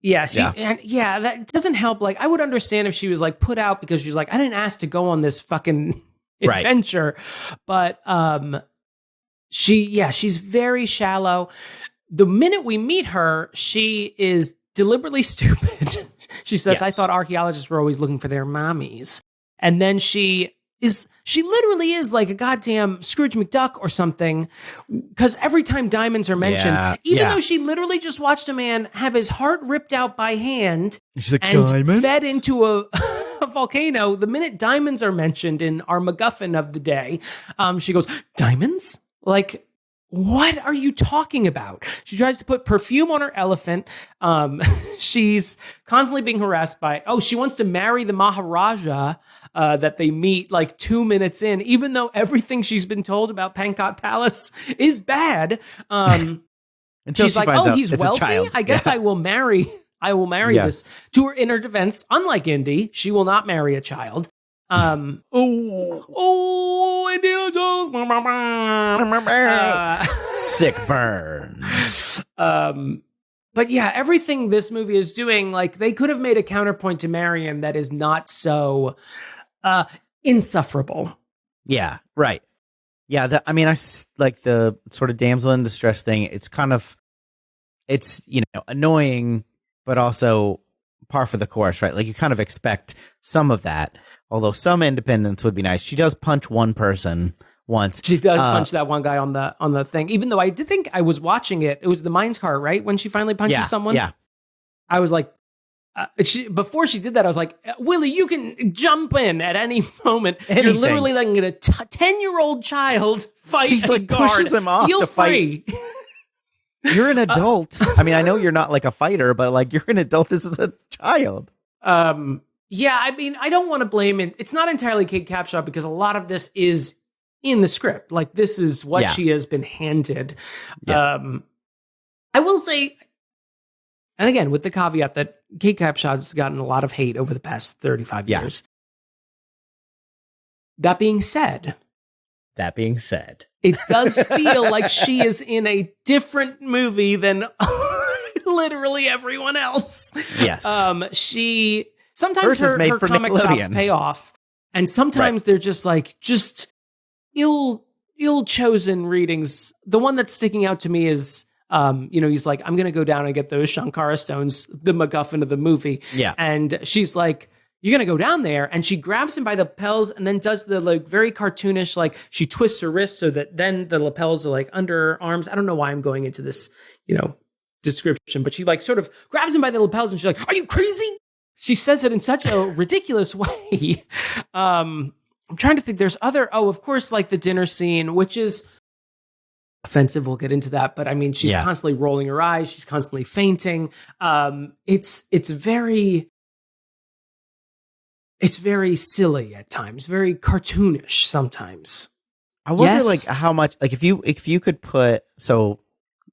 Like, that doesn't help. Like, I would understand if she was like put out because she's like, I didn't ask to go on this fucking adventure. But she's very shallow. The minute we meet her, she is deliberately stupid. She says, yes. I thought archaeologists were always looking for their mommies. And then she literally is like a goddamn Scrooge McDuck or something. Because every time diamonds are mentioned, even though she literally just watched a man have his heart ripped out by hand like, and diamonds? Fed into a volcano, the minute diamonds are mentioned in our MacGuffin of the day, she goes, diamonds? Like, what are you talking about? She tries to put perfume on her elephant. She's constantly being harassed by, she wants to marry the Maharaja that they meet like 2 minutes in, even though everything she's been told about Pankot Palace is bad. Until she's like, finds out he's it's wealthy? I guess I will marry this. To her, in her defense, unlike Indy, she will not marry a child. Indiana Jones. Sick burn. But yeah, everything this movie is doing, like they could have made a counterpoint to Marion that is not so insufferable. Yeah, right. Yeah, I like the sort of damsel in distress thing. It's kind of, it's, annoying, but also par for the course, right? Like you kind of expect some of that, although some independence would be nice. She does punch one person once. She does punch that one guy on the thing. Even though I did think I was watching it, it was the mines car, right? When she finally punches someone. Yeah. I was like, before she did that, I was like, Willie, you can jump in at any moment. Anything. You're literally letting a 10-year-old child fight. She's like guard. Pushes him off Feel to free. Fight. You're an adult. I mean, I know you're not like a fighter, but like you're an adult. This is a child. Yeah, I mean, I don't want to blame it. It's not entirely Kate Capshaw because a lot of this is in the script. Like this is what she has been handed. Yeah. I will say, and again, with the caveat that Kate Capshaw has gotten a lot of hate over the past 35 years. That being said, it does feel like she is in a different movie than literally everyone else. Yes. She sometimes her comic chops pay off, and sometimes they're just ill chosen readings. The one that's sticking out to me is he's like, I'm gonna go down and get those Shankara stones, the MacGuffin of the movie. Yeah. And she's like, you're going to go down there, and she grabs him by the lapels and then does the like very cartoonish, like she twists her wrist so that then the lapels are like under her arms. I don't know why I'm going into this, description, but she like sort of grabs him by the lapels and she's like, are you crazy? She says it in such a ridiculous way. I'm trying to think there's of course, like the dinner scene, which is offensive. We'll get into that. But I mean, she's constantly rolling her eyes. She's constantly fainting. It's very silly at times, very cartoonish sometimes. I wonder like how much, like if you could put, so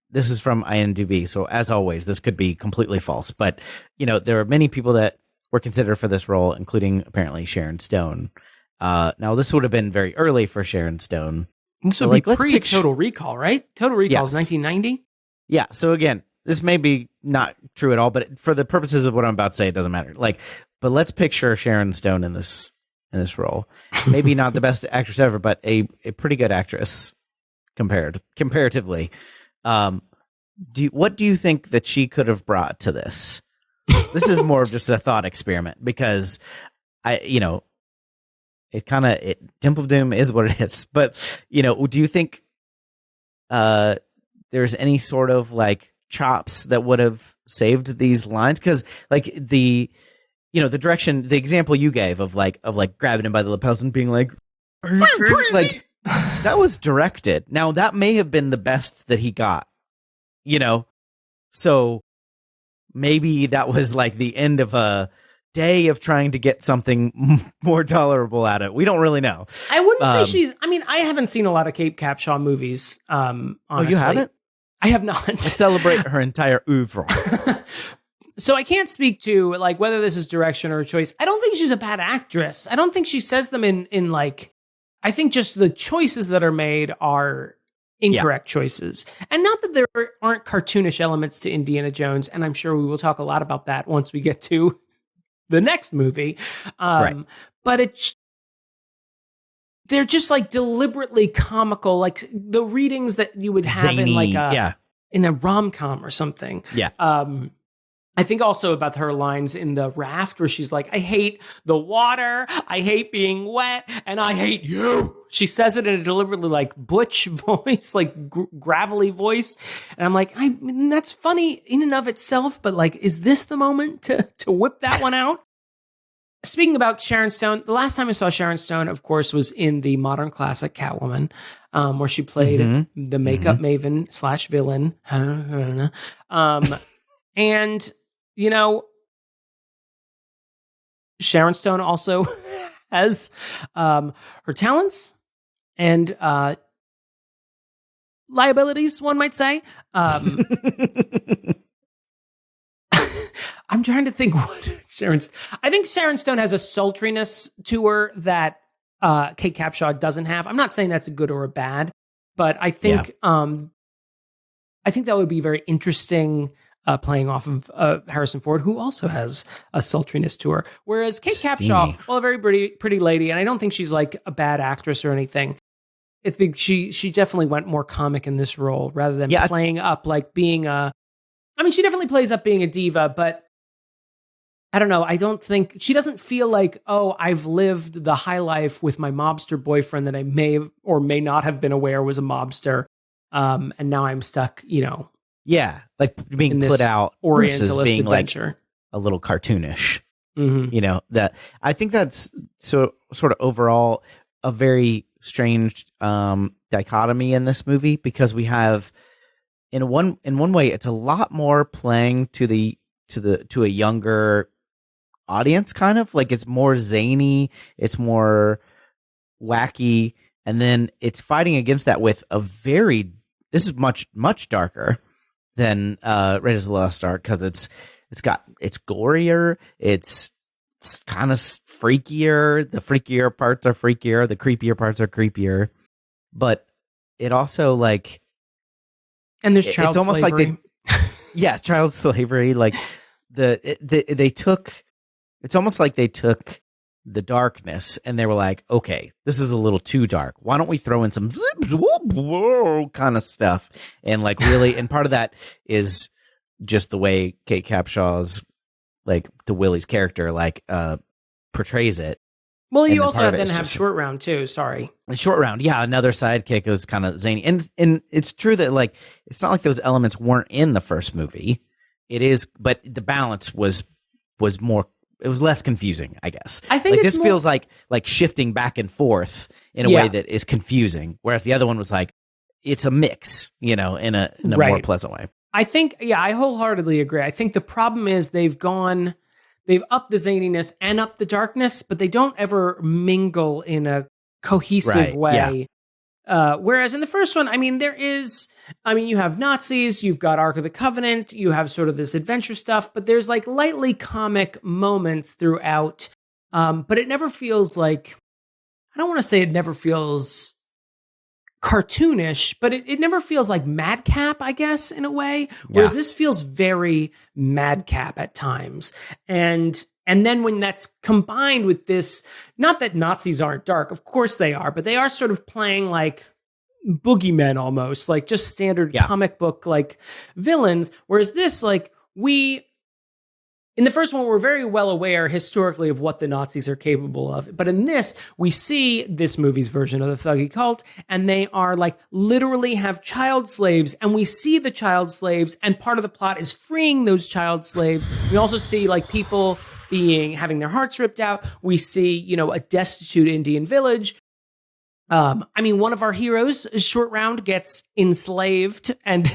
this is from IMDb. So as always, this could be completely false, but there are many people that were considered for this role, including apparently Sharon Stone. Now this would have been very early for Sharon Stone. This would be pre-Total Recall, right? Total Recall is 1990. Yeah. So again, this may be not true at all, but for the purposes of what I'm about to say, it doesn't matter. But let's picture Sharon Stone in this role. Maybe not the best actress ever, but a pretty good actress comparatively. What do you think that she could have brought to this? This is more of just a thought experiment because Temple of Doom is what it is. But do you think there's any sort of like chops that would have saved these lines? Because like the direction, the example you gave of grabbing him by the lapels and being like, "Are you crazy?" Like that was directed. Now that may have been the best that he got, so maybe that was like the end of a day of trying to get something more tolerable out of it. We don't really know. I wouldn't say she's. I mean, I haven't seen a lot of Kate Capshaw movies. Honestly. Oh, you haven't? I have not. Let's celebrate her entire oeuvre. So I can't speak to like whether this is direction or a choice. I don't think she's a bad actress. I don't think she says them in like, I think just the choices that are made are incorrect choices. And not that there aren't cartoonish elements to Indiana Jones. And I'm sure we will talk a lot about that once we get to the next movie. But they're just like deliberately comical, like the readings that you would have zany, in like in a rom-com or something. Yeah. I think also about her lines in the raft where she's like, I hate the water, I hate being wet, and I hate you. She says it in a deliberately like butch voice, like gravelly voice. And I'm like, that's funny in and of itself, but like, is this the moment to whip that one out? Speaking about Sharon Stone, the last time I saw Sharon Stone, of course, was in the modern classic Catwoman, where she played the makeup maven / villain. And Sharon Stone also has her talents and liabilities, one might say. I'm trying to think what I think Sharon Stone has a sultriness to her that Kate Capshaw doesn't have. I'm not saying that's a good or a bad, but I think that would be very interesting playing off of Harrison Ford, who also has a sultriness to her. Whereas Kate Capshaw, well, a very pretty lady, and I don't think she's like a bad actress or anything. I think she definitely went more comic in this role rather than playing up like being a. I mean, she definitely plays up being a diva, but I don't know. I don't think she doesn't feel like, oh, I've lived the high life with my mobster boyfriend that I may have or may not have been aware was a mobster, and now I'm stuck. Yeah, like being put out versus being adventure. Like a little cartoonish. Mm-hmm. That I think that's sort of overall a very strange dichotomy in this movie, because we have in one way it's a lot more playing to a younger audience, kind of like it's more zany, it's more wacky, and then it's fighting against that with this is much darker than Raiders of the Lost Ark, because it's gorier, it's kind of freakier. The freakier parts are freakier, the creepier parts are creepier, but it also like, and there's child it's almost slavery. Like child slavery. Like they took, it's almost like they took the darkness and they were like, okay, this is a little too dark. Why don't we throw in some kind of stuff? And like really, and part of that is just the way Kate Capshaw's like the Willie's character like portrays it. Well, you also then have Short Round too. Sorry, Short Round, yeah, another sidekick was kind of zany, and it's true that like it's not like those elements weren't in the first movie. It is, but the balance was more. It was less confusing, I guess. I think like this feels like shifting back and forth in a way that is confusing, whereas the other one was like it's a mix, in a more pleasant way. I think, I wholeheartedly agree. I think the problem is they've upped the zaniness and upped the darkness, but they don't ever mingle in a cohesive way. Yeah. Whereas in the first one, I mean, you have Nazis, you've got Ark of the Covenant, you have sort of this adventure stuff, but there's like lightly comic moments throughout. But it never feels like, I don't want to say it never feels cartoonish, but it never feels like madcap, I guess, in a way. Whereas this feels very madcap at times. And then when that's combined with this, not that Nazis aren't dark, of course they are, but they are sort of playing like boogeymen almost, like just standard comic book like villains. Whereas this, like in the first one, we're very well aware historically of what the Nazis are capable of. But in this, we see this movie's version of the Thuggee cult, and they are like literally have child slaves, and we see the child slaves, and part of the plot is freeing those child slaves. We also see like people having their hearts ripped out. We see, a destitute Indian village. One of our heroes, Short Round, gets enslaved and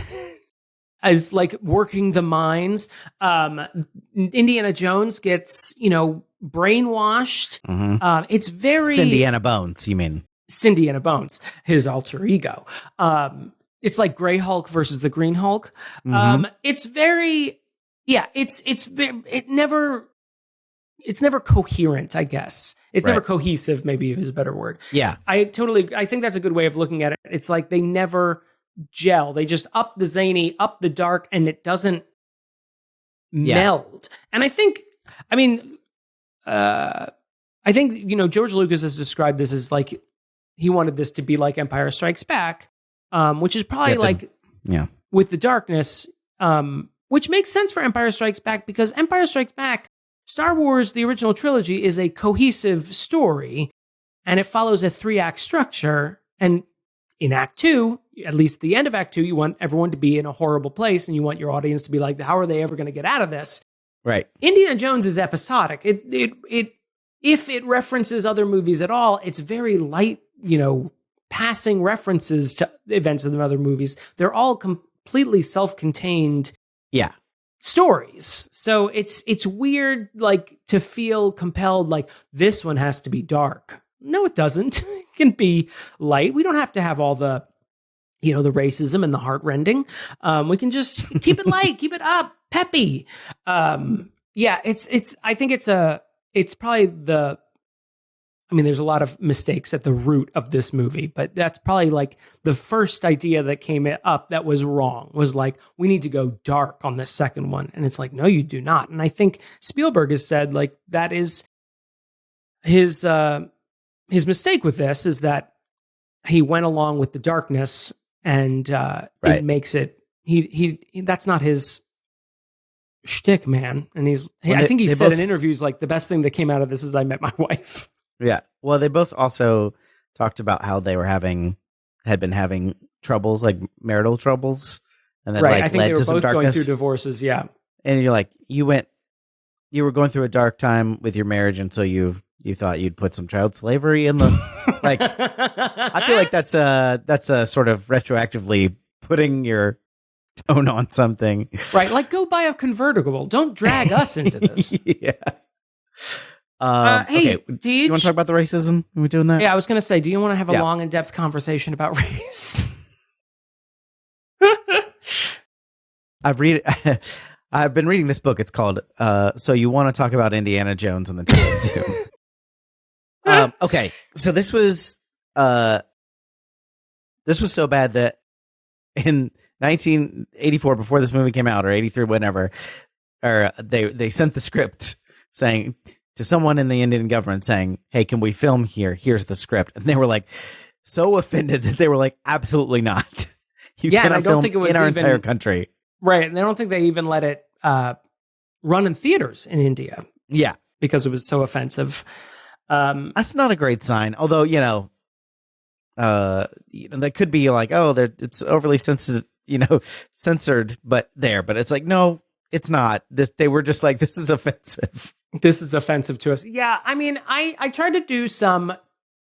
is like working the mines. Indiana Jones gets, brainwashed. Mm-hmm. It's very Cindiana Bones, you mean? Cindiana Bones, his alter ego. It's like Grey Hulk versus the Green Hulk. Mm-hmm. It's very, it's never coherent, I guess. It's never cohesive, maybe is a better word. Yeah. I think that's a good way of looking at it. It's like they never gel. They just up the zany, up the dark, and it doesn't meld. And I think, George Lucas has described this as like, he wanted this to be like Empire Strikes Back, which is probably with the darkness, which makes sense for Empire Strikes Back, because Empire Strikes Back, Star Wars, the original trilogy, is a cohesive story, and it follows a 3-act structure. And in Act 2, at least the end of Act 2, you want everyone to be in a horrible place, and you want your audience to be like, how are they ever going to get out of this? Right. Indiana Jones is episodic. If it references other movies at all, it's very light, passing references to events in other movies. They're all completely self-contained stories. So it's weird, like, to feel compelled, like, this one has to be dark. No, it doesn't. It can be light. We don't have to have all the, the racism and the heartrending. We can just keep it light, keep it up, peppy. I think it's probably I mean, there's a lot of mistakes at the root of this movie, but that's probably like the first idea that came up that was wrong, was like, we need to go dark on this second one. And it's like, no, you do not. And I think Spielberg has said like that is his mistake with this, is that he went along with the darkness, and it makes it, he that's not his shtick, man. And I think he said in interviews, like, the best thing that came out of this is I met my wife. Yeah. Well, they both also talked about how they had been having troubles, like marital troubles. And then like I think led they were to some both darkness. going through divorces. Yeah. And you're like, you were going through a dark time with your marriage. And so you thought you'd put some child slavery in the, like, I feel like that's a sort of retroactively putting your tone on something. Right. Like, go buy a convertible. Don't drag us into this. Yeah. Hey, okay. Do you want to talk about the racism? Are we doing that? Yeah, I was going to say, do you want to have a long, in-depth conversation about race? I've been reading this book. It's called So You Want to Talk About Indiana Jones and the Temple of Doom. Okay, so this was so bad that in 1984, before this movie came out, or 83, whenever, or they sent the script saying to someone in the Indian government saying, "Hey, can we film here? Here's the script." And they were like so offended that they were like, "Absolutely not! You cannot I don't film think it was in our even, entire country." Right, and I don't think they even let it run in theaters in India. Yeah, because it was so offensive. That's not a great sign. Although that could be like, oh, it's overly sensitive, censored, but it's like, no, it's not. They were just like, this is offensive. This is offensive to us. Yeah, I mean, I tried to do some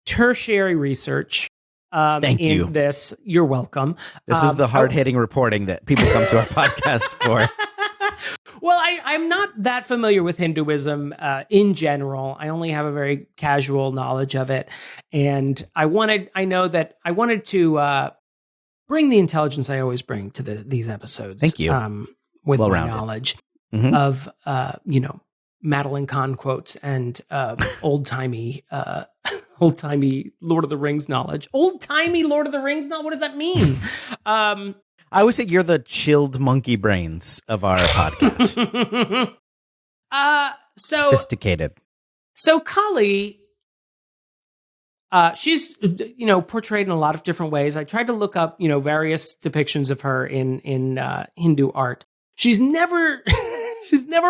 tertiary research. Thank you. This. You're welcome. This is the hard-hitting reporting that people come to our podcast for. Well, I'm not that familiar with Hinduism in general. I only have a very casual knowledge of it. And I wanted to bring the intelligence I always bring to these episodes. Thank you. With my knowledge of, Madeline Kahn quotes and old-timey Lord of the Rings knowledge. Old-timey Lord of the Rings knowledge? What does that mean? I always say you're the chilled monkey brains of our podcast. Sophisticated. So Kali, she's portrayed in a lot of different ways. I tried to look up various depictions of her in Hindu art. She's never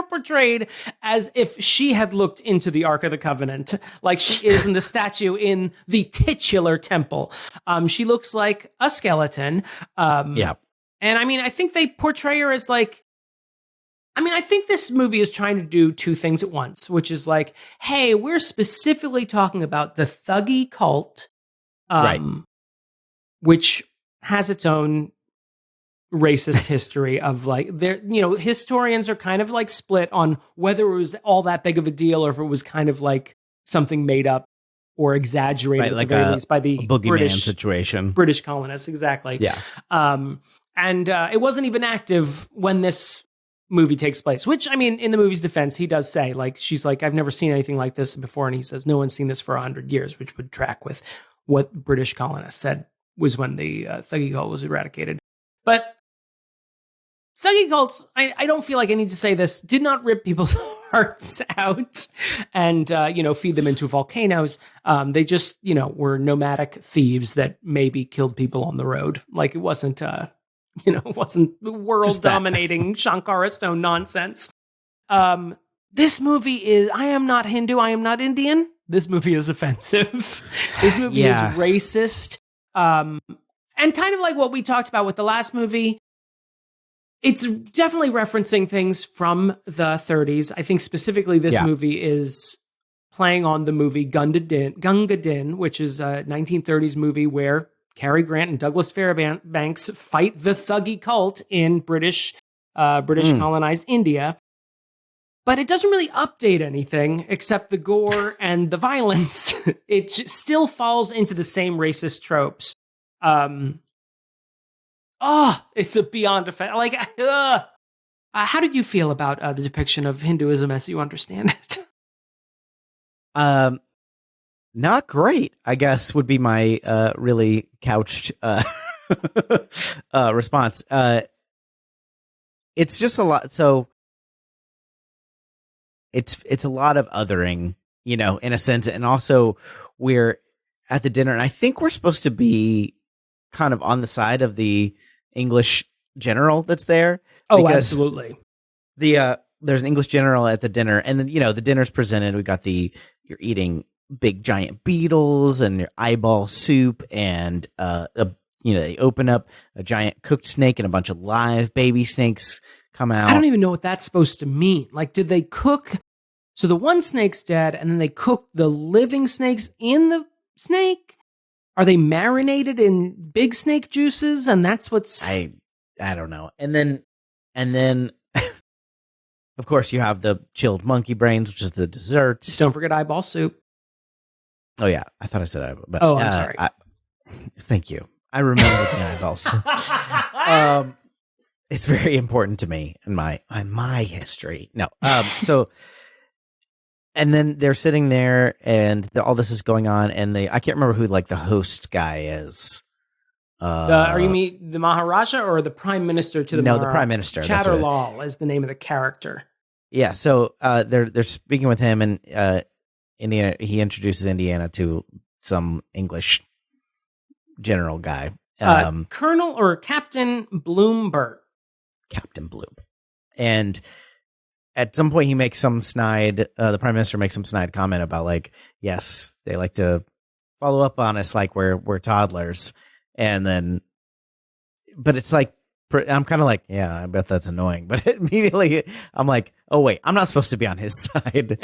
portrayed as if she had looked into the Ark of the Covenant like she is in the statue in the titular temple. She looks like a skeleton. Yeah. And I mean, I think they portray her as like, I think this movie is trying to do two things at once, which is like, hey, we're specifically talking about the thuggy cult, which has its own racist history of like, historians are kind of like split on whether it was all that big of a deal or if it was kind of like something made up or exaggerated at the very least by the British colonists. Exactly. Yeah. And it wasn't even active when this movie takes place, which, I mean, in the movie's defense, he does say, like, she's like, I've never seen anything like this before. And he says, no one's seen this for 100 years, which would track with what British colonists said was when the thuggy cult was eradicated. But thuggy cults, I don't feel like I need to say this, did not rip people's hearts out and, feed them into volcanoes. They just, were nomadic thieves that maybe killed people on the road. Like, it wasn't, it wasn't world-dominating Shankara Stone nonsense. This movie is, I am not Hindu, I am not Indian. This movie is offensive. This movie is racist. And kind of like what we talked about with the last movie, it's definitely referencing things from the 30s. I think specifically this movie is playing on the movie Gunga Din, which is a 1930s movie where Cary Grant and Douglas Fairbanks fight the thuggy cult in British colonized India. But it doesn't really update anything except the gore and the violence. It still falls into the same racist tropes. It's a beyond offense. Like, how did you feel about the depiction of Hinduism as you understand it? not great, I guess, would be my really couched response. It's just a lot. So it's a lot of othering, in a sense, and also we're at the dinner, and I think we're supposed to be kind of on the side of the English general that's there. Oh, absolutely. There's an English general at the dinner, and then the dinner's presented. We got you're eating big giant beetles and your eyeball soup, and they open up a giant cooked snake and a bunch of live baby snakes come out. I don't even know what that's supposed to mean. Like, did they cook? So the one snake's dead, and then they cook the living snakes in the snake? Are they marinated in big snake juices? And that's what's... I don't know. And then of course you have the chilled monkey brains, which is the dessert. Don't forget eyeball soup. Oh yeah, I thought I said eyeball. But, I'm sorry. Thank you. I remember the eyeball soup. It's very important to me in my history. No. So, and then they're sitting there, and all this is going on, and I can't remember who the host guy is. Are you mean the Maharaja or the Prime Minister to the Maharaja? No, the Prime Minister. Chatterlal is the name of the character. Yeah. So they're speaking with him, and Indiana. He introduces Indiana to some English general guy, Colonel or Captain Bloomberg. Captain Bloom, and at some point he makes some snide. The Prime Minister makes some snide comment about yes, they like to follow up on us like we're toddlers, and then, but it's I'm kind of yeah, I bet that's annoying, but immediately I'm like, oh wait, I'm not supposed to be on his side.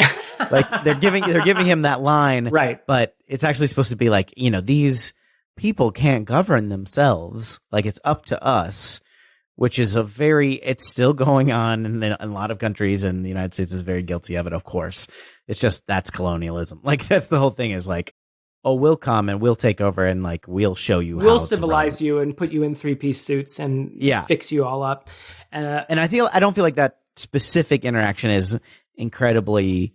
they're giving him that line, right? But it's actually supposed to be these people can't govern themselves. It's up to us. Which is it's still going on in a lot of countries, and the United States is very guilty of it, of course. It's just, that's colonialism. That's the whole thing is we'll come and we'll take over and we'll show you we'll civilize you and put you in 3-piece suits and fix you all up. And I don't feel like that specific interaction is incredibly,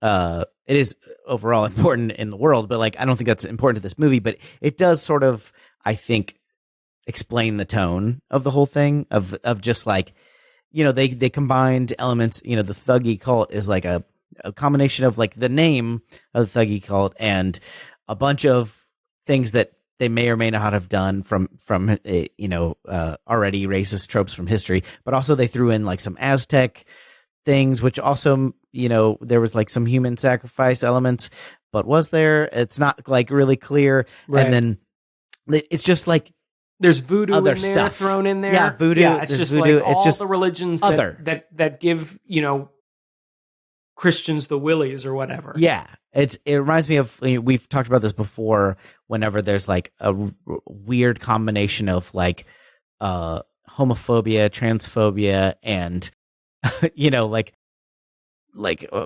it is overall important in the world, but I don't think that's important to this movie, but it does sort of, I think, explain the tone of the whole thing of just they combined elements. The Thuggy cult is a combination of the name of the Thuggy cult and a bunch of things that they may or may not have done from already racist tropes from history, but also they threw in some Aztec things, which also there was some human sacrifice elements, but was there? It's not really clear, right. And then it's just there's voodoo other in there stuff thrown in there. Yeah, voodoo. Yeah, it's just voodoo. all it's just the religions that give Christians the willies or whatever. Yeah, it reminds me of, we've talked about this before. Whenever there's a weird combination of homophobia, transphobia, and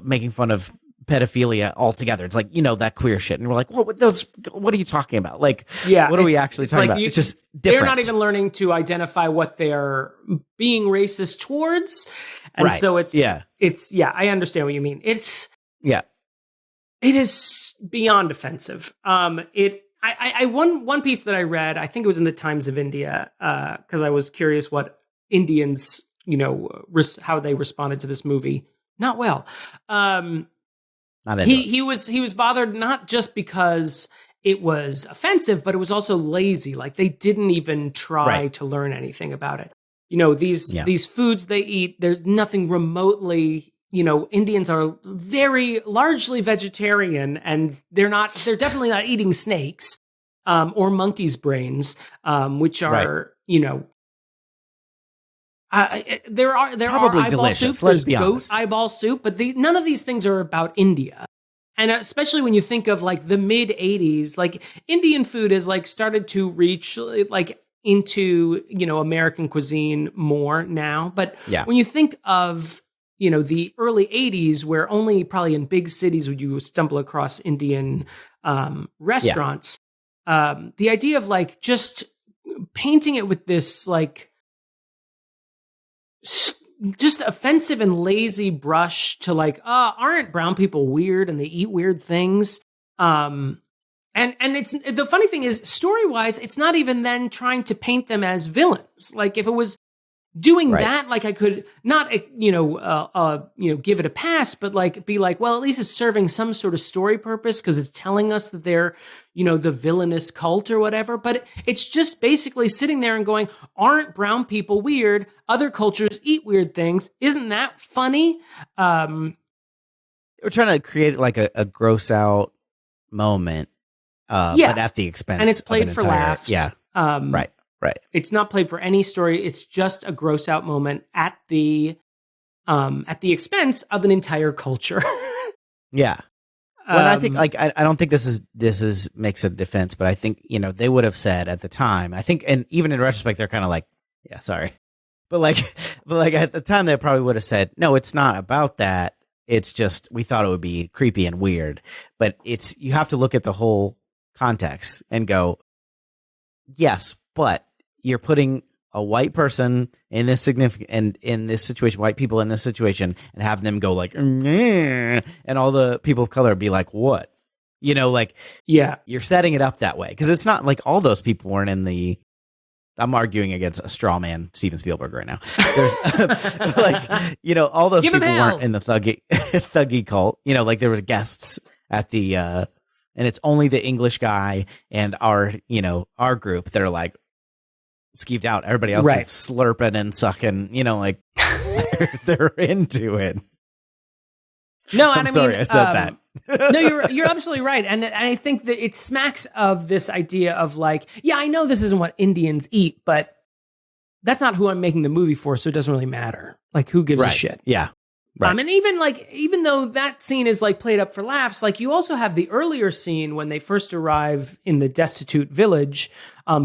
making fun of pedophilia altogether. It's that queer shit, and we're what are you talking about? What are we actually talking about? It's just different. They're not even learning to identify what they're being racist towards, and right. So it's I understand what you mean. It is beyond offensive. One piece that I read, I think it was in the Times of India, because I was curious what Indians, how they responded to this movie. Not well. He was bothered not just because it was offensive, but it was also lazy. They didn't even try to learn anything about it. These foods they eat, there's nothing remotely. Indians are very largely vegetarian, and they're definitely not eating snakes or monkeys' brains, which are there are eyeball delicious. soup. There's goat eyeball soup, but none of these things are about India. And especially when you think of the mid 80s, Indian food has started to reach into American cuisine more now. But when you think of the early 80s, where only probably in big cities would you stumble across Indian restaurants, the idea of just painting it with this just offensive and lazy brush to aren't brown people weird and they eat weird things? And it's the funny thing is, story-wise, it's not even then trying to paint them as villains. Like if it was doing that, like I could not, give it a pass, but like be like, well, at least it's serving some sort of story purpose because it's telling us that they're, the villainous cult or whatever. But it's just basically sitting there and going, aren't brown people weird? Other cultures eat weird things. Isn't that funny? We're trying to create like a gross out moment, but at the expense, and it's played of for laughs. Yeah, right. It's not played for any story. It's just a gross out moment at the expense of an entire culture. Yeah. Well, I think I don't think this is makes a defense, but I think they would have said at the time. I think, and even in retrospect, they're kind of like, yeah, sorry, but like at the time, they probably would have said, no, it's not about that. It's just we thought it would be creepy and weird, but you have to look at the whole context and go, yes, but you're putting a white person in this situation, white people in this situation, and have them go like, and all the people of color be like, what? You're setting it up that way. Because it's not like all those people weren't in the, I'm arguing against a straw man, Steven Spielberg right now. There's all those people weren't in the thuggy cult. Like there were guests at the, and it's only the English guy and our group that are like, skeeved out. Everybody else is slurping and sucking, they're into it. No, I'm sorry, I said that. No, you're absolutely right. And I think that it smacks of this idea of like, yeah, I know this isn't what Indians eat, but that's not who I'm making the movie for, so it doesn't really matter. Like, who gives a shit? Yeah. Right. And even though that scene is like played up for laughs, like you also have the earlier scene when they first arrive in the destitute village,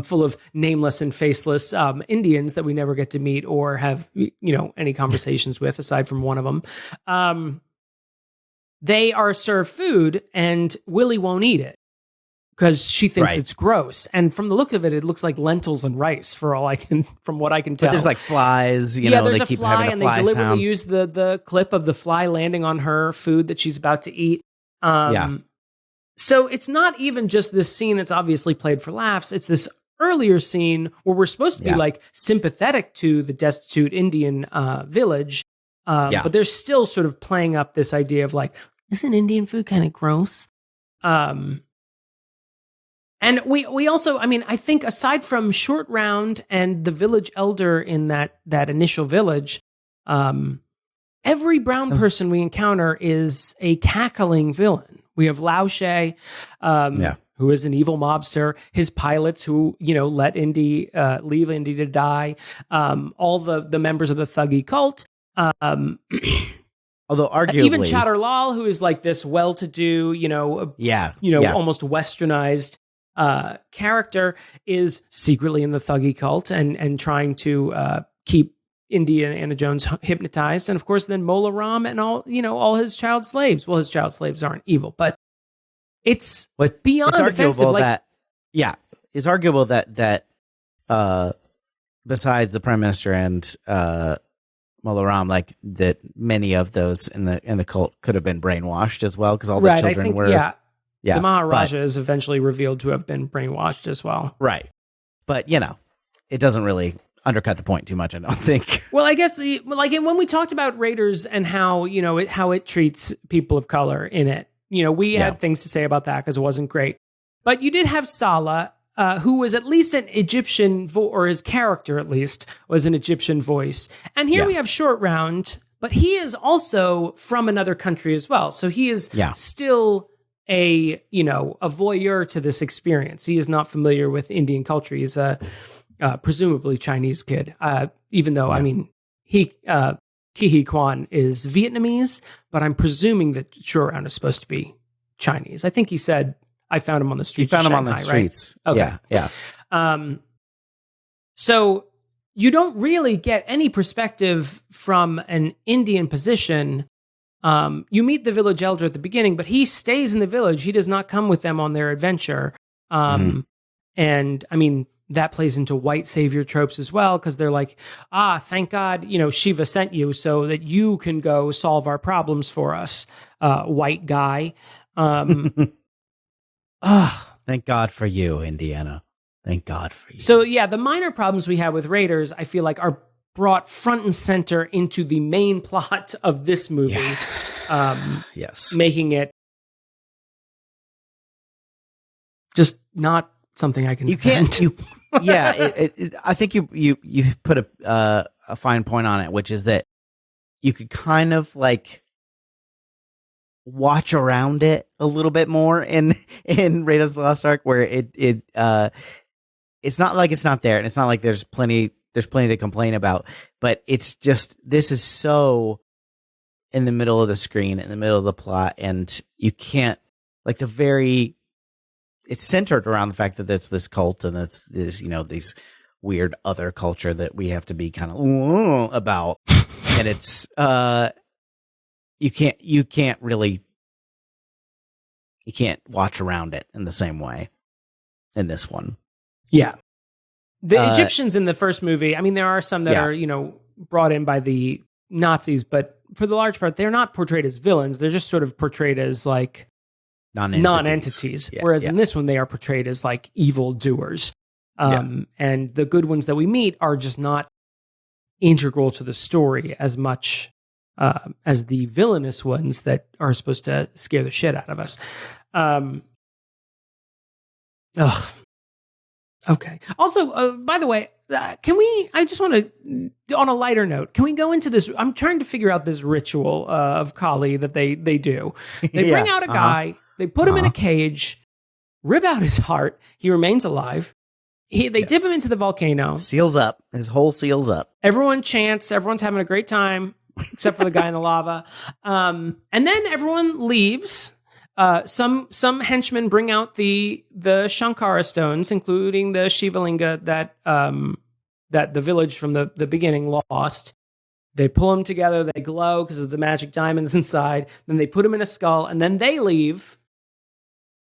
full of nameless and faceless Indians that we never get to meet or have any conversations with aside from one of them. They are served food and Willie won't eat it because she thinks it's gross. And from the look of it, it looks like lentils and rice from what I can tell. But there's like flies, there's they a keep fly, having and the fly they deliberately sound. use the clip of the fly landing on her food that she's about to eat. So it's not even just this scene that's obviously played for laughs. It's this earlier scene where we're supposed to be like sympathetic to the destitute Indian village. But they're still sort of playing up this idea of like, isn't Indian food kind of gross? And we also, I think aside from Short Round and the village elder in that initial village, every brown person we encounter is a cackling villain. We have Lao She, who is an evil mobster, his pilots who, let Indy, leave Indy to die, all the members of the thuggy cult, although arguably, even Chowder Lal, who is like this well-to-do, almost westernized character, is secretly in the thuggy cult and trying to keep Indy and Anna Jones hypnotized. And of course, then Mola Ram and all his child slaves. Well, his child slaves aren't evil, but it's beyond offensive. It's arguable that besides the prime minister and Mola Ram, like that many of those in the cult could have been brainwashed as well, because all the children were. The Maharaja is eventually revealed to have been brainwashed as well. Right. But, it doesn't really undercut the point too much, I don't think. Well, I guess, like when we talked about Raiders and how, how it treats people of color in it, we had things to say about that because it wasn't great. But you did have Salah, who was at least an Egyptian, or his character at least, was an Egyptian voice. And here we have Short Round, but he is also from another country as well. So he is still a voyeur to this experience. He is not familiar with Indian culture. He's a presumably Chinese kid, even though Ki Kwan is Vietnamese, but I'm presuming that Short Round is supposed to be Chinese. I think he said, I found him on the streets. You found him Shanghai, on the streets. Right? Okay. Yeah. So you don't really get any perspective from an Indian position. You meet the village elder at the beginning, but he stays in the village. He does not come with them on their adventure. And that plays into white savior tropes as well, because they're like, thank God, Shiva sent you so that you can go solve our problems for us, white guy. Thank God for you, Indiana. Thank God for you. So yeah, the minor problems we have with Raiders, I feel like, are brought front and center into the main plot of this movie. Yeah. Yes. Making it just not something I can defend. I think you put a fine point on it, which is that you could kind of like watch around it a little bit more in Raiders of the Lost Ark, where it's not like it's not there, and it's not like there's plenty to complain about, but it's just, this is so in the middle of the screen, in the middle of the plot, and you can't, like, it's centered around the fact that it's this cult and it's this, these weird other culture that we have to be kind of about, and it's you can't watch around it in the same way in this one. Yeah. The Egyptians in the first movie, I mean, there are some that are, brought in by the Nazis, but for the large part, they're not portrayed as villains. They're just sort of portrayed as like non-entities. Whereas in this one, they are portrayed as like evil doers. And the good ones that we meet are just not integral to the story as much as the villainous ones that are supposed to scare the shit out of us. Okay. Also, by the way, I just want to, on a lighter note, can we go into this? I'm trying to figure out this ritual of Kali that they do. They bring out a guy, they put him in a cage, rip out his heart. He remains alive. They dip him into the volcano. Seals up. His hole seals up. Everyone chants. Everyone's having a great time, except for the guy in the lava. And then everyone leaves. Some henchmen bring out the Shankara stones, including the Shiva Linga that the village from the beginning lost. They pull them together. They glow because of the magic diamonds inside. Then they put them in a skull, and then they leave.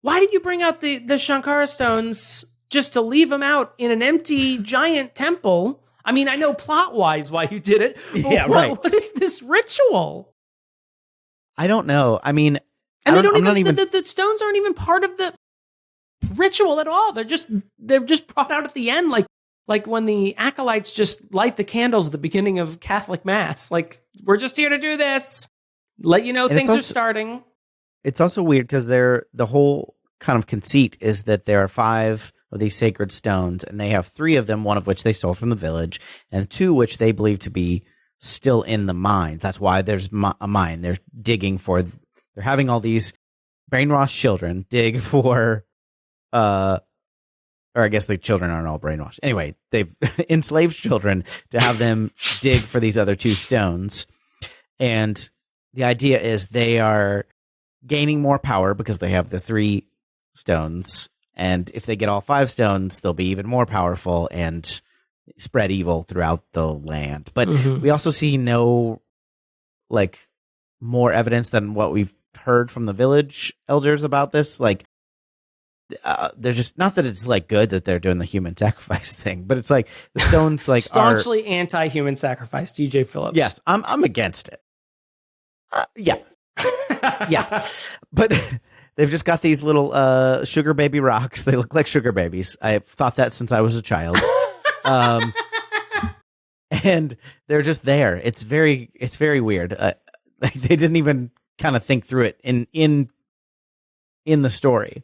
Why did you bring out the Shankara stones just to leave them out in an empty giant temple? I mean, I know plot-wise why you did it. But what is this ritual? I don't know. I mean, and the stones aren't even part of the ritual at all. They're just brought out at the end, like when the acolytes just light the candles at the beginning of Catholic Mass. Like, we're just here to do this. Let you know things are starting. It's also weird because the whole kind of conceit is that there are 5 of these sacred stones, and they have 3 of them, one of which they stole from the village, and 2 which they believe to be still in the mine. That's why there's a mine. They're digging for. They're having all these brainwashed children dig for, or I guess the children aren't all brainwashed. Anyway, they've enslaved children to have them dig for these other 2 stones. And the idea is they are gaining more power because they have the 3 stones. And if they get all 5 stones, they'll be even more powerful and spread evil throughout the land. But we also see no, more evidence than what we've heard from the village elders about this. Like, they're just, not that it's good that they're doing the human sacrifice thing, but it's like the stones staunchly anti-human sacrifice. TJ Phillips. Yes, I'm against it. Yeah. But they've just got these little sugar baby rocks. They look like sugar babies. I've thought that since I was a child. And they're just there. It's very weird. They didn't even kind of think through it in the story.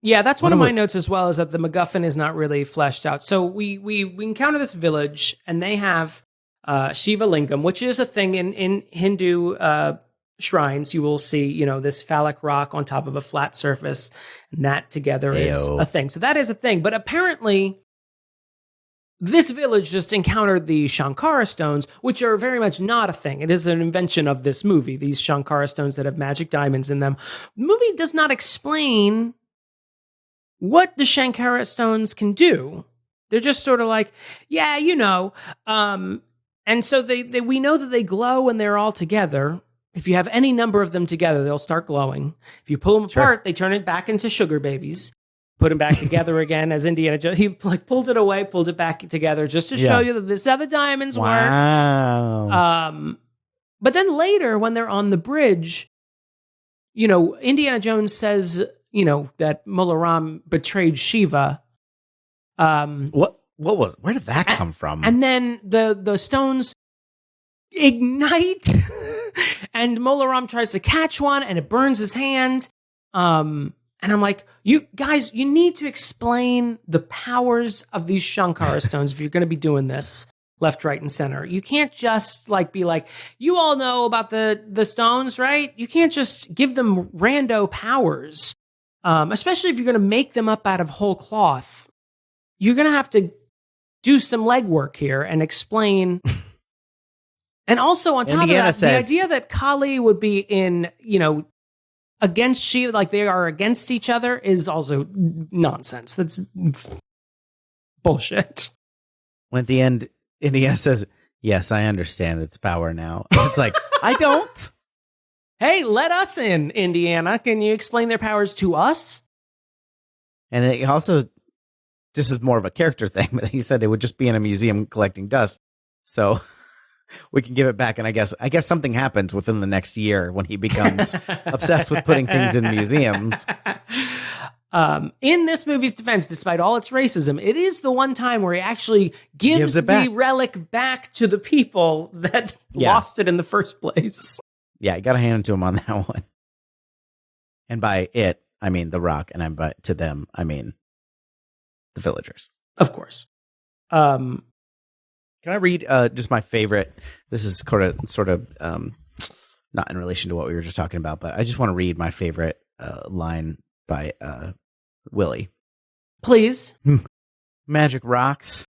Yeah, that's one of my notes as well, is that the MacGuffin is not really fleshed out. So we encounter this village, and they have Shiva Lingam, which is a thing in Hindu shrines. You will see, this phallic rock on top of a flat surface, and that together is a thing. So that is a thing. But apparently, this village just encountered the Shankara stones, which are very much not a thing. It is an invention of this movie, these Shankara stones that have magic diamonds in them. The movie does not explain what the Shankara stones can do. They're just sort of like, and so we know that they glow when they're all together. If you have any number of them together, they'll start glowing. If you pull them apart, they turn it back into sugar babies. Put them back together again as Indiana Jones. He pulled it away, pulled it back together just to show you that this is how the diamonds work. But then later, when they're on the bridge, Indiana Jones says that Molaram betrayed Shiva. Where did that come from? And then the stones ignite and Molaram tries to catch one and it burns his hand. And I'm like, you guys, you need to explain the powers of these Shankara stones if you're going to be doing this left, right, and center. You can't just be like, you all know about the stones, right? You can't just give them rando powers, especially if you're going to make them up out of whole cloth. You're going to have to do some legwork here and explain. And also on top Indiana of that, says, the idea that Kali would be in, against Shiva, like they are against each other, is also nonsense. That's bullshit. When at the end, Indiana says, yes, I understand its power now. It's like, I don't. Hey, let us in, Indiana. Can you explain their powers to us? And it also, this is more of a character thing, but he said it would just be in a museum collecting dust. So we can give it back. And I guess something happens within the next year when he becomes obsessed with putting things in museums. In this movie's defense, despite all its racism, it is the one time where he actually gives the relic back to the people that lost it in the first place. Yeah, you got to hand it to him on that one. And by it, I mean the rock, and to them, I mean the villagers. Of course. Can I read just my favorite? This is sort of not in relation to what we were just talking about, but I just want to read my favorite line by Willie. Please. Magic rocks.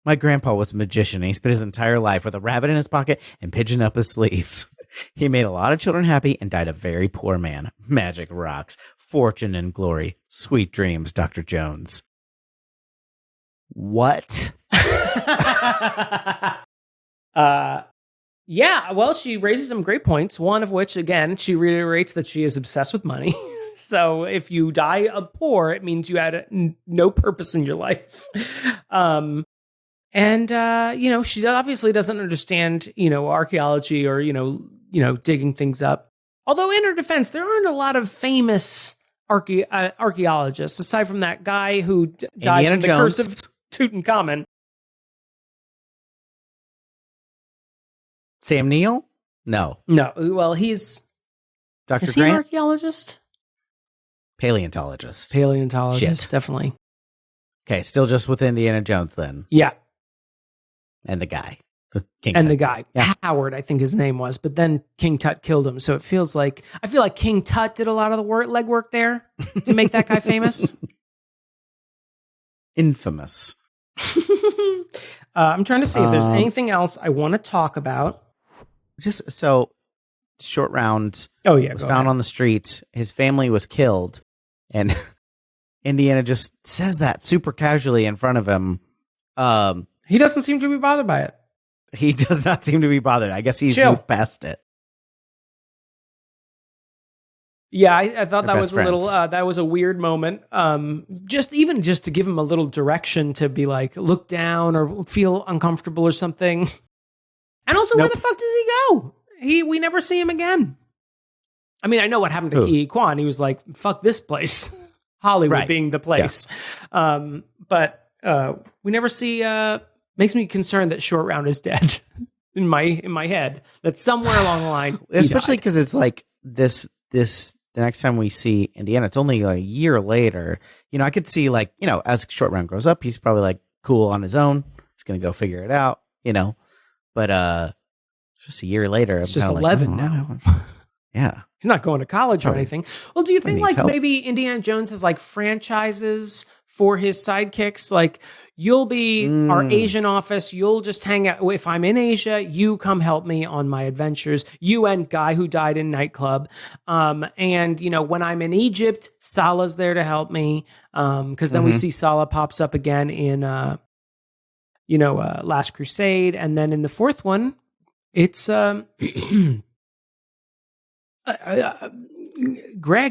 My grandpa was a magician. He spent his entire life with a rabbit in his pocket and pigeon up his sleeves. He made a lot of children happy and died a very poor man. Magic rocks. Fortune and glory. Sweet dreams, Dr. Jones. What? Yeah, well, she raises some great points. One of which, again, she reiterates that she is obsessed with money. So if you die poor, it means you had no purpose in your life. She obviously doesn't understand, archaeology or, digging things up. Although in her defense, there aren't a lot of famous archaeologists, aside from that guy who died from the curse of Tutankhamun. Sam Neill? No. Well, he's... Dr. Is he Grant? an archaeologist? Paleontologist. Paleontologist, definitely. Okay, still just with Indiana Jones then. Yeah. And the guy. King and Tut. the guy. Yeah. Howard, I think his name was. But then King Tut killed him. So I feel like King Tut did a lot of the legwork there to make that guy famous. Infamous. I'm trying to see if there's anything else I want to talk about. Just so, Short Round was found on the streets. His family was killed. And Indiana just says that super casually in front of him. He doesn't seem to be bothered by it. He does not seem to be bothered. I guess he's moved past it. Yeah, I thought that was a little, that was a weird moment. Just to give him a little direction to be like, look down or feel uncomfortable or something. And also, where the fuck does he go? We never see him again. I mean, I know what happened to Ki Kwan. He was like, fuck this place. Hollywood being the place. Yeah. But we never see, makes me concerned that Short Round is dead in my head. That somewhere along the line, especially because it's like this, the next time we see Indiana, it's only like a year later. I could see as Short Round grows up, he's probably like cool on his own. He's going to go figure it out, but just a year later, it's just 11 now. Yeah. He's not going to college or anything. Well, do you think maybe Indiana Jones has franchises for his sidekicks? Like, you'll be our Asian office. You'll just hang out. If I'm in Asia, you come help me on my adventures. You and guy who died in nightclub. And when I'm in Egypt, Salah's there to help me. Because then we see Salah pops up again in, Last Crusade. And then in the fourth one, it's Greg.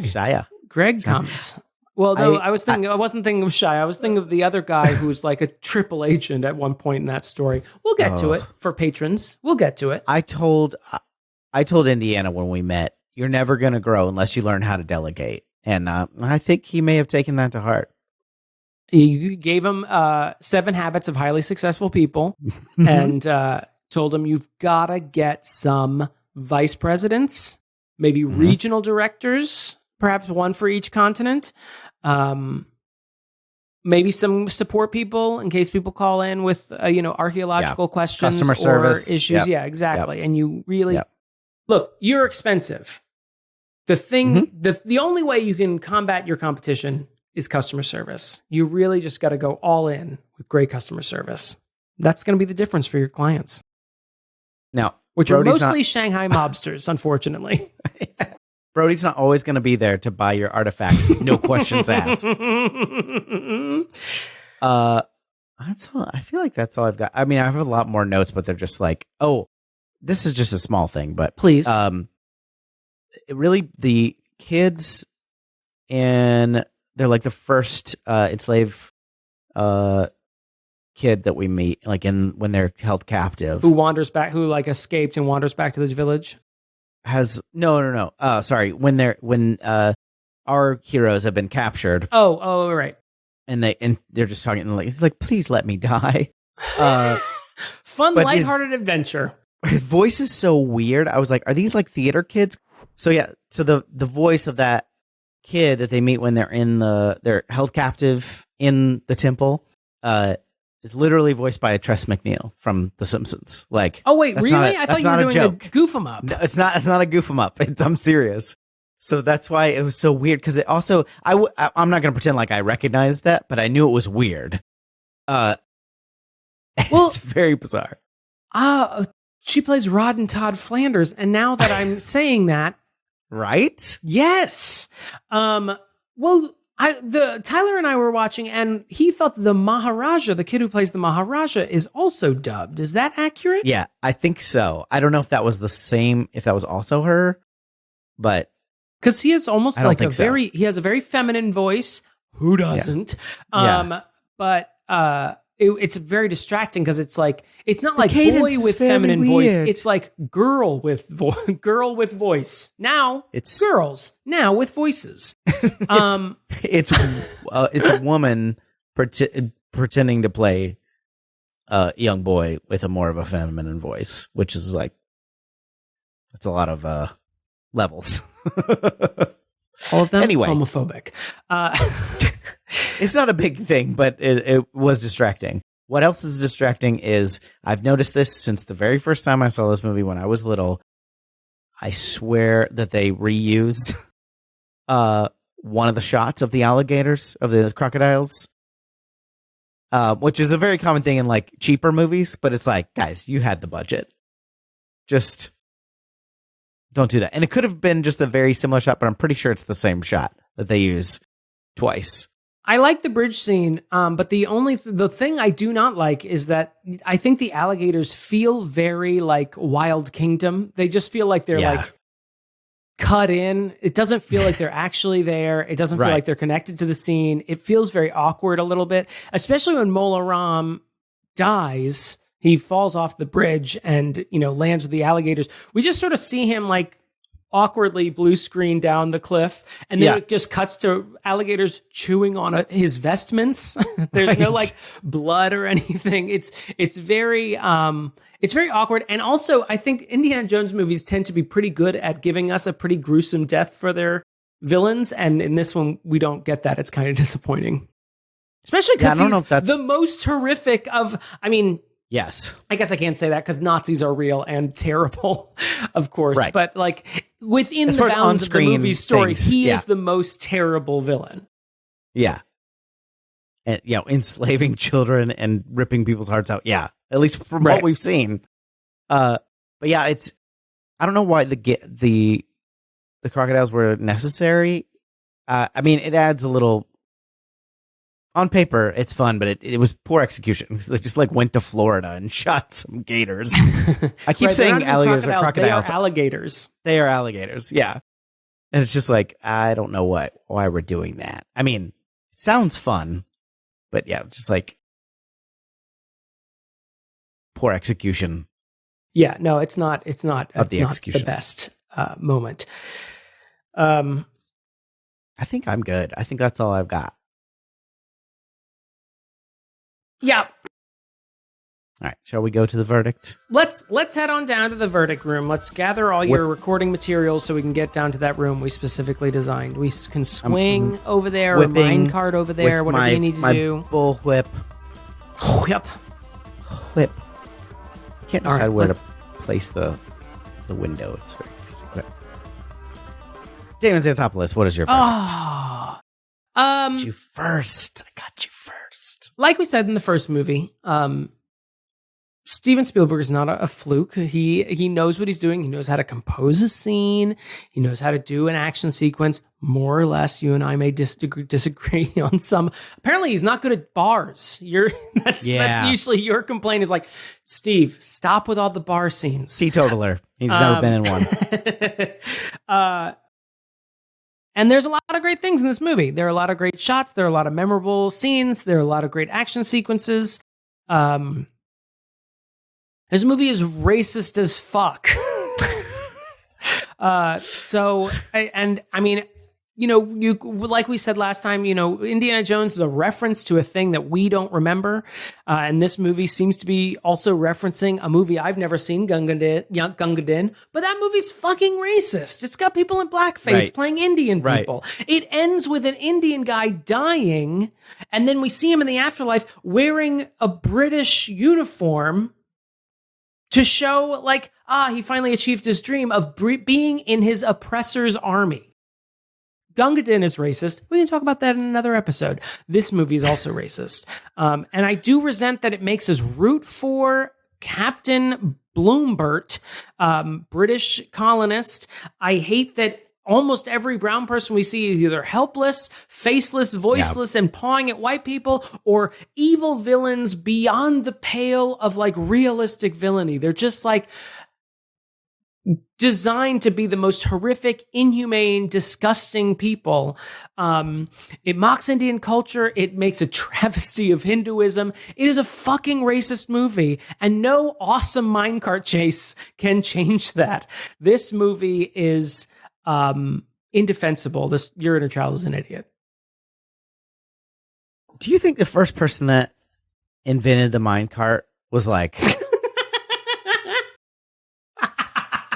Shia. Greg comes. Well, no, I wasn't thinking of Shia. I was thinking of the other guy who's like a triple agent at one point in that story. We'll get to it for patrons. We'll get to it. I told Indiana when we met, you're never going to grow unless you learn how to delegate. And I think he may have taken that to heart. You gave him 7 habits of highly successful people and told him you've got to get some vice presidents, maybe regional directors, perhaps one for each continent. Maybe some support people in case people call in with, archaeological questions Customer service. or issues. Yep. Yeah, exactly. Yep. And you really Yep. look, you're expensive. The thing, the only way you can combat your competition is customer service. You really just got to go all in with great customer service. That's going to be the difference for your clients. Now, which Brody's are mostly Shanghai mobsters, unfortunately. Brody's not always going to be there to buy your artifacts. No questions asked. That's all. I feel like that's all I've got. I mean, I have a lot more notes, but they're just like, oh, this is just a small thing. But please, really, the kids in they're like the first enslaved kid that we meet, like when they're held captive, who escaped and wanders back to the village. No. Sorry. When our heroes have been captured. Oh, right. And they're just talking like, it's like, please let me die. Fun, lighthearted adventure. His voice is so weird. I was like, are these like theater kids? So yeah. So the voice of that kid that they meet when they're held captive in the temple, is literally voiced by Tress MacNeille from The Simpsons. Like, oh wait, really? I thought you were doing a goof 'em up. No, it's not a goof 'em up. I'm serious. So that's why it was so weird. Because it also, I'm not going to pretend like I recognized that, but I knew it was weird. It's very bizarre. She plays Rod and Todd Flanders, and now that I'm saying that, right? Yes. Tyler and I were watching, and he thought the Maharaja, the kid who plays the Maharaja, is also dubbed. Is that accurate? Yeah, I think so. I don't know if that was the same, if that was also her, but because he is almost like he has a very feminine voice. Who doesn't? But it's very distracting because it's not like boy with feminine voice. It's like girl with voice. Now it's girls now with voices. It's a woman pretending to play a young boy with a more of a feminine voice, which is like, it's a lot of levels. All of them anyway, homophobic. It's not a big thing, but it was distracting. What else is distracting is I've noticed this since the very first time I saw this movie when I was little. I swear that they reuse one of the shots of the alligators, of the crocodiles, which is a very common thing in like cheaper movies. But it's like, guys, you had the budget. Just don't do that. And it could have been just a very similar shot, but I'm pretty sure it's the same shot that they use twice. I like the bridge scene, but the thing I do not like is that I think the alligators feel very like Wild Kingdom. They just feel like they're like cut in. It doesn't feel like they're actually there. It doesn't feel like they're connected to the scene. It feels very awkward a little bit, especially when Mola Ram dies. He falls off the bridge and, lands with the alligators. We just sort of see him like awkwardly blue screen down the cliff. And then it just cuts to alligators chewing on his vestments. There's no like blood or anything. It's very awkward. And also I think Indiana Jones movies tend to be pretty good at giving us a pretty gruesome death for their villains. And in this one, we don't get that. It's kind of disappointing. Especially because he's the most horrific of, yes. I guess I can't say that because Nazis are real and terrible, of course. Right. But like within the bounds of the movie story, he is the most terrible villain. Yeah. And, enslaving children and ripping people's hearts out. Yeah. At least from what we've seen. But yeah, I don't know why the crocodiles were necessary. It adds a little. On paper, it's fun, but it was poor execution. They just went to Florida and shot some gators. I keep saying alligators are crocodiles. They are alligators. They are alligators, yeah. And it's just I don't know why we're doing that. It sounds fun, but yeah, just poor execution. Yeah, no, it's not. Of the execution. The best moment. I think I'm good. I think that's all I've got. Yeah. All right, shall we go to the verdict? Let's head on down to the verdict room. Let's gather all your recording materials so we can get down to that room we specifically designed. We can swing over there, or mine cart over there, whatever you need to do. Bull whip. Whip. Whip. I can't decide where to place the window. It's very confusing. But Damon Xanthopoulos, what is your verdict? Got you first. I got you first. Like we said in the first movie, Steven Spielberg is not a fluke. He knows what he's doing. He knows how to compose a scene. He knows how to do an action sequence. More or less, you and I may disagree on some. Apparently, he's not good at bars. That's usually your complaint. Is like, Steve, stop with all the bar scenes. Teetotaler. He's never been in one. And there's a lot of great things in this movie. There are a lot of great shots. There are a lot of memorable scenes. There are a lot of great action sequences. This movie is racist as fuck. Like we said last time, Indiana Jones is a reference to a thing that we don't remember. And this movie seems to be also referencing a movie I've never seen, Gunga Din, but that movie's fucking racist. It's got people in blackface playing Indian people. It ends with an Indian guy dying, and then we see him in the afterlife wearing a British uniform to show, he finally achieved his dream of being in his oppressor's army. Gunga Din is racist. We can talk about that in another episode. This movie is also racist. And I do resent that it makes us root for Captain Bloombert, British colonist. I hate that almost every brown person we see is either helpless, faceless, voiceless, and pawing at white people, or evil villains beyond the pale of realistic villainy. They're just designed to be the most horrific, inhumane, disgusting people. It mocks Indian culture. It makes a travesty of Hinduism. It is a fucking racist movie, and no awesome minecart chase can change that. This movie is indefensible. Your inner child is an idiot. Do you think the first person that invented the minecart was like, it's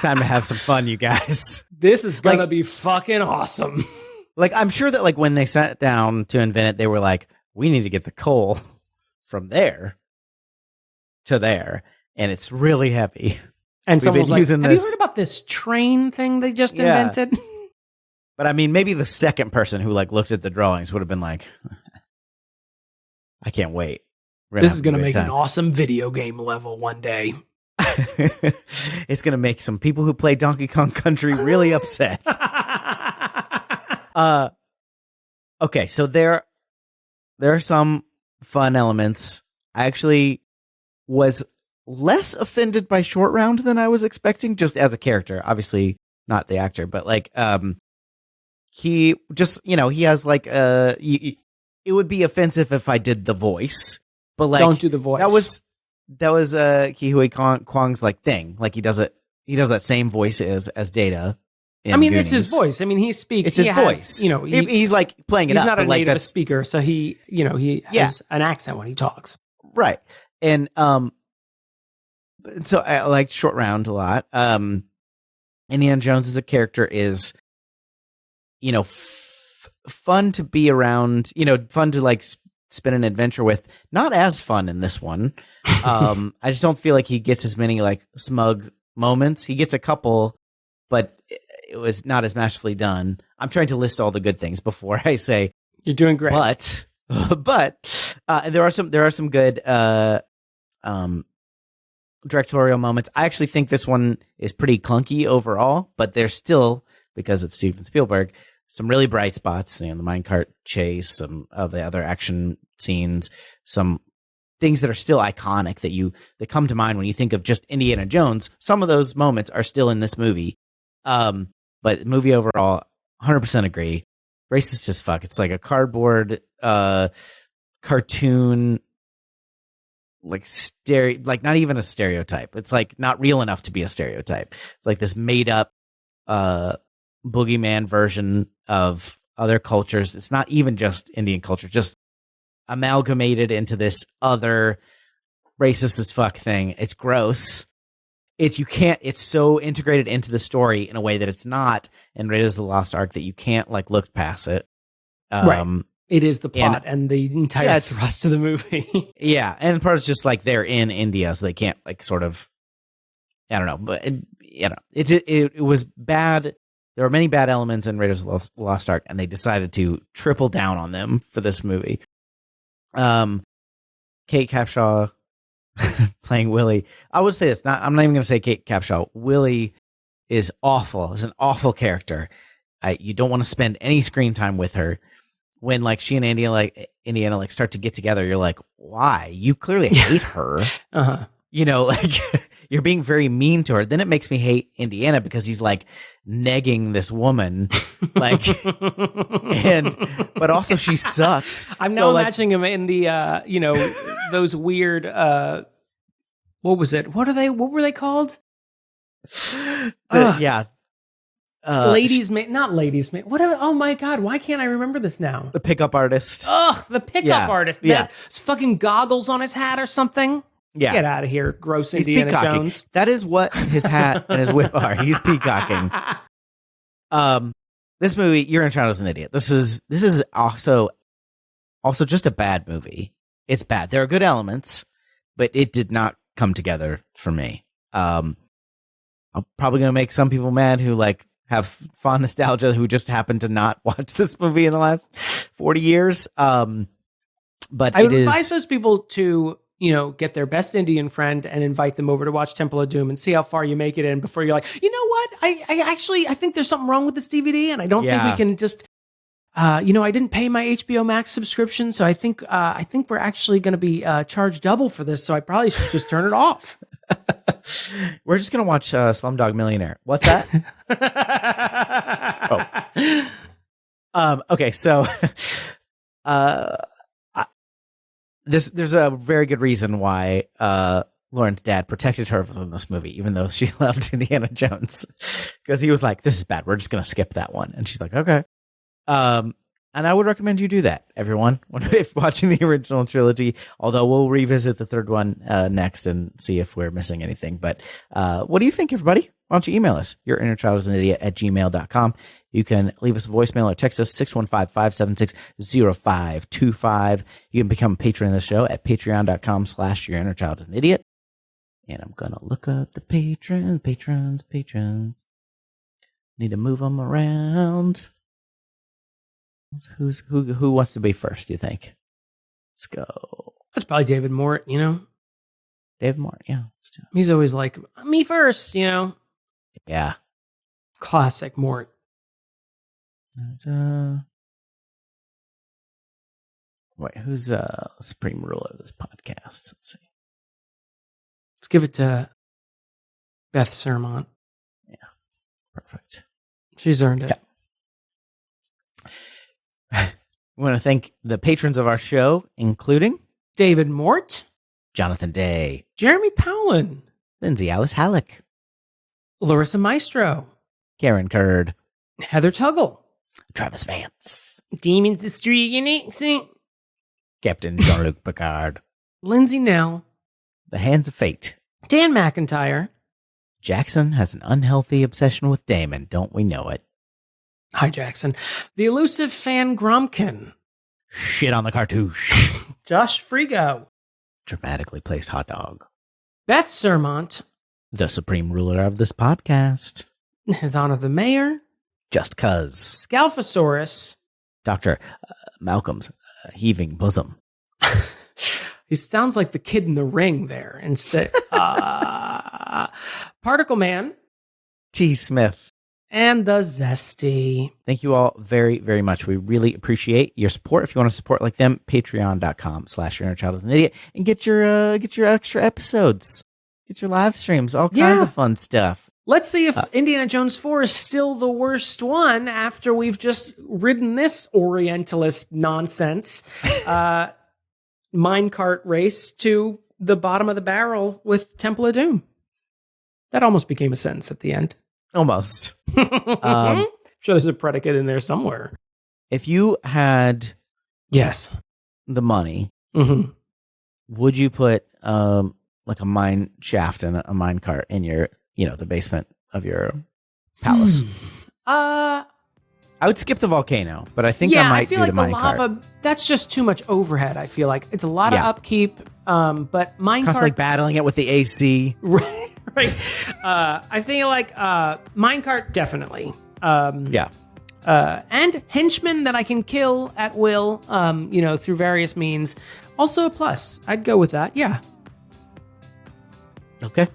time to have some fun, you guys? This is gonna be fucking awesome. I'm sure that when they sat down to invent it, they were like, we need to get the coal from there to there, and it's really heavy. And someone was like, have you heard about this train thing they just invented? But I mean, maybe the second person who looked at the drawings would have been like, I can't wait. This is going to make an awesome video game level one day. It's going to make some people who play Donkey Kong Country really upset. Okay, so there are some fun elements. I actually was less offended by Short Round than I was expecting, just as a character. Obviously not the actor, but he just, he has it would be offensive if I did the voice, but don't do the voice. That was Ke Huy Quang's thing. He does that same voice as Data. Goonies. It's his voice. He speaks. It's his voice. He's playing it up. He's not a native speaker, so he has an accent when he talks. Right. And so I liked Short Round a lot. Indiana Jones as a character is, fun to be around, fun to spend an adventure with. Not as fun in this one. I just don't feel like he gets as many smug moments. He gets a couple, but it was not as masterfully done. I'm trying to list all the good things before I say you're doing great. But there are some good directorial moments. I actually think this one is pretty clunky overall, but there's still, because it's Steven Spielberg, some really bright spots. The minecart chase, some of the other action scenes, some things that are still iconic that come to mind when you think of just Indiana Jones. Some of those moments are still in this movie. But the movie overall, 100% agree. Racist as fuck. It's like a cardboard cartoon, not even a stereotype. It's not real enough to be a stereotype. It's this made up boogeyman version of other cultures. It's not even just Indian culture, just amalgamated into this other racist as fuck thing. It's gross. It's so integrated into the story in a way that it's not in Raiders of the Lost Ark that you can't like look past it. Right. It is the plot and the entire thrust of the movie. Yeah. And part is just like they're in India, so they can't like sort of, I don't know, but it was bad. There were many bad elements in Raiders of the Lost Ark, and they decided to triple down on them for this movie. Kate Capshaw playing Willie. I would say this. I'm not even going to say Kate Capshaw. Willie is awful. Is an awful character. You don't want to spend any screen time with her. When like she and Indiana like start to get together, you're like, why? You clearly hate her. Uh-huh. You know, like you're being very mean to her. Then it makes me hate Indiana because he's like negging this woman, like, but also she sucks. I'm now imagining him in the, those weird, what was it? What were they called? Ladies man, not ladies man. Whatever. Oh my God, why can't I remember this now? The pickup artist. Ugh, the pickup artist. That fucking goggles on his hat or something. Yeah. Get out of here, gross Indiana Jones. That is what his hat and his whip are. He's peacocking. This movie, You're in China as an Idiot. This is also just a bad movie. It's bad. There are good elements, but it did not come together for me. I'm probably going to make some people mad who like have fond nostalgia who just happen to not watch this movie in the last 40 years. But I would advise those people to, get their best Indian friend and invite them over to watch Temple of Doom and see how far you make it in before you're like, you know what? I think there's something wrong with this DVD and I don't think we can just, I didn't pay my HBO Max subscription. So I think we're actually going to be charged double for this. So I probably should just turn it off. We're just going to watch Slumdog Millionaire. What's that? Okay. So, there's a very good reason why Lauren's dad protected her from this movie, even though she loved Indiana Jones, because he was like, "This is bad. We're just going to skip that one," and she's like, "Okay." And I would recommend you do that, everyone, if watching the original trilogy. Although we'll revisit the third one next and see if we're missing anything. But what do you think, everybody? Why don't you email us? YourInnerChildIsAnIdiot@gmail.com. You can leave us a voicemail or text us 615-576-0525. You can become a patron of the show at patreon.com/YourInnerChildIsAnIdiot. And I'm going to look up the patrons. Need to move them around. Who wants to be first, do you think? Let's go. That's probably David Mort, David Mort, yeah. Let's do it. He's always like, me first, Yeah. Classic Mort. Wait, who's supreme ruler of this podcast? Let's see. Let's give it to Beth Surmont. Yeah. Perfect. She's earned it. Okay. We want to thank the patrons of our show, including David Mort, Jonathon Day, Jeremy Powlen, Lindsay Alice Halik, Larissa Maestro, Karen Curd, Heather Tuggle, Travis Vance, Demons Destroying, Captain Jean-Luc Picard, Lindsay Nell, The Hands of Fate, Dan McIntyre. Jackson has an unhealthy obsession with Damon, don't we know it? Hi, Jackson. The Elusive fan Gromkin. Shit on the Cartouche. Josh Frigo. Dramatically placed hot dog. Beth Surmont. The supreme ruler of this podcast. His Honor the Mayor. Just cuz. Scalfasaurus. Dr. Malcolm's heaving bosom. He sounds like the kid in the ring there instead. Particle Man. T. Smith. And the Zesty. Thank you all very, very much. We really appreciate your support. If you want to support like them, patreon.com/YourInnerChildIsAnIdiot and get your extra episodes. Get your live streams, all kinds of fun stuff. Let's see if Indiana Jones 4 is still the worst one after we've just ridden this Orientalist nonsense minecart race to the bottom of the barrel with Temple of Doom. That almost became a sentence at the end. Almost. I'm sure there's a predicate in there somewhere. if you had the money, would you put like a mine shaft and a mine cart in your, the basement of your palace? I would skip the volcano, but I think I might do the mine cart. That's just too much overhead, I feel like. It's a lot of upkeep, but mine cart... Constantly battling it with the AC. Right. I think like minecart, definitely. And henchmen that I can kill at will, through various means. Also a plus. I'd go with that, yeah. Okay.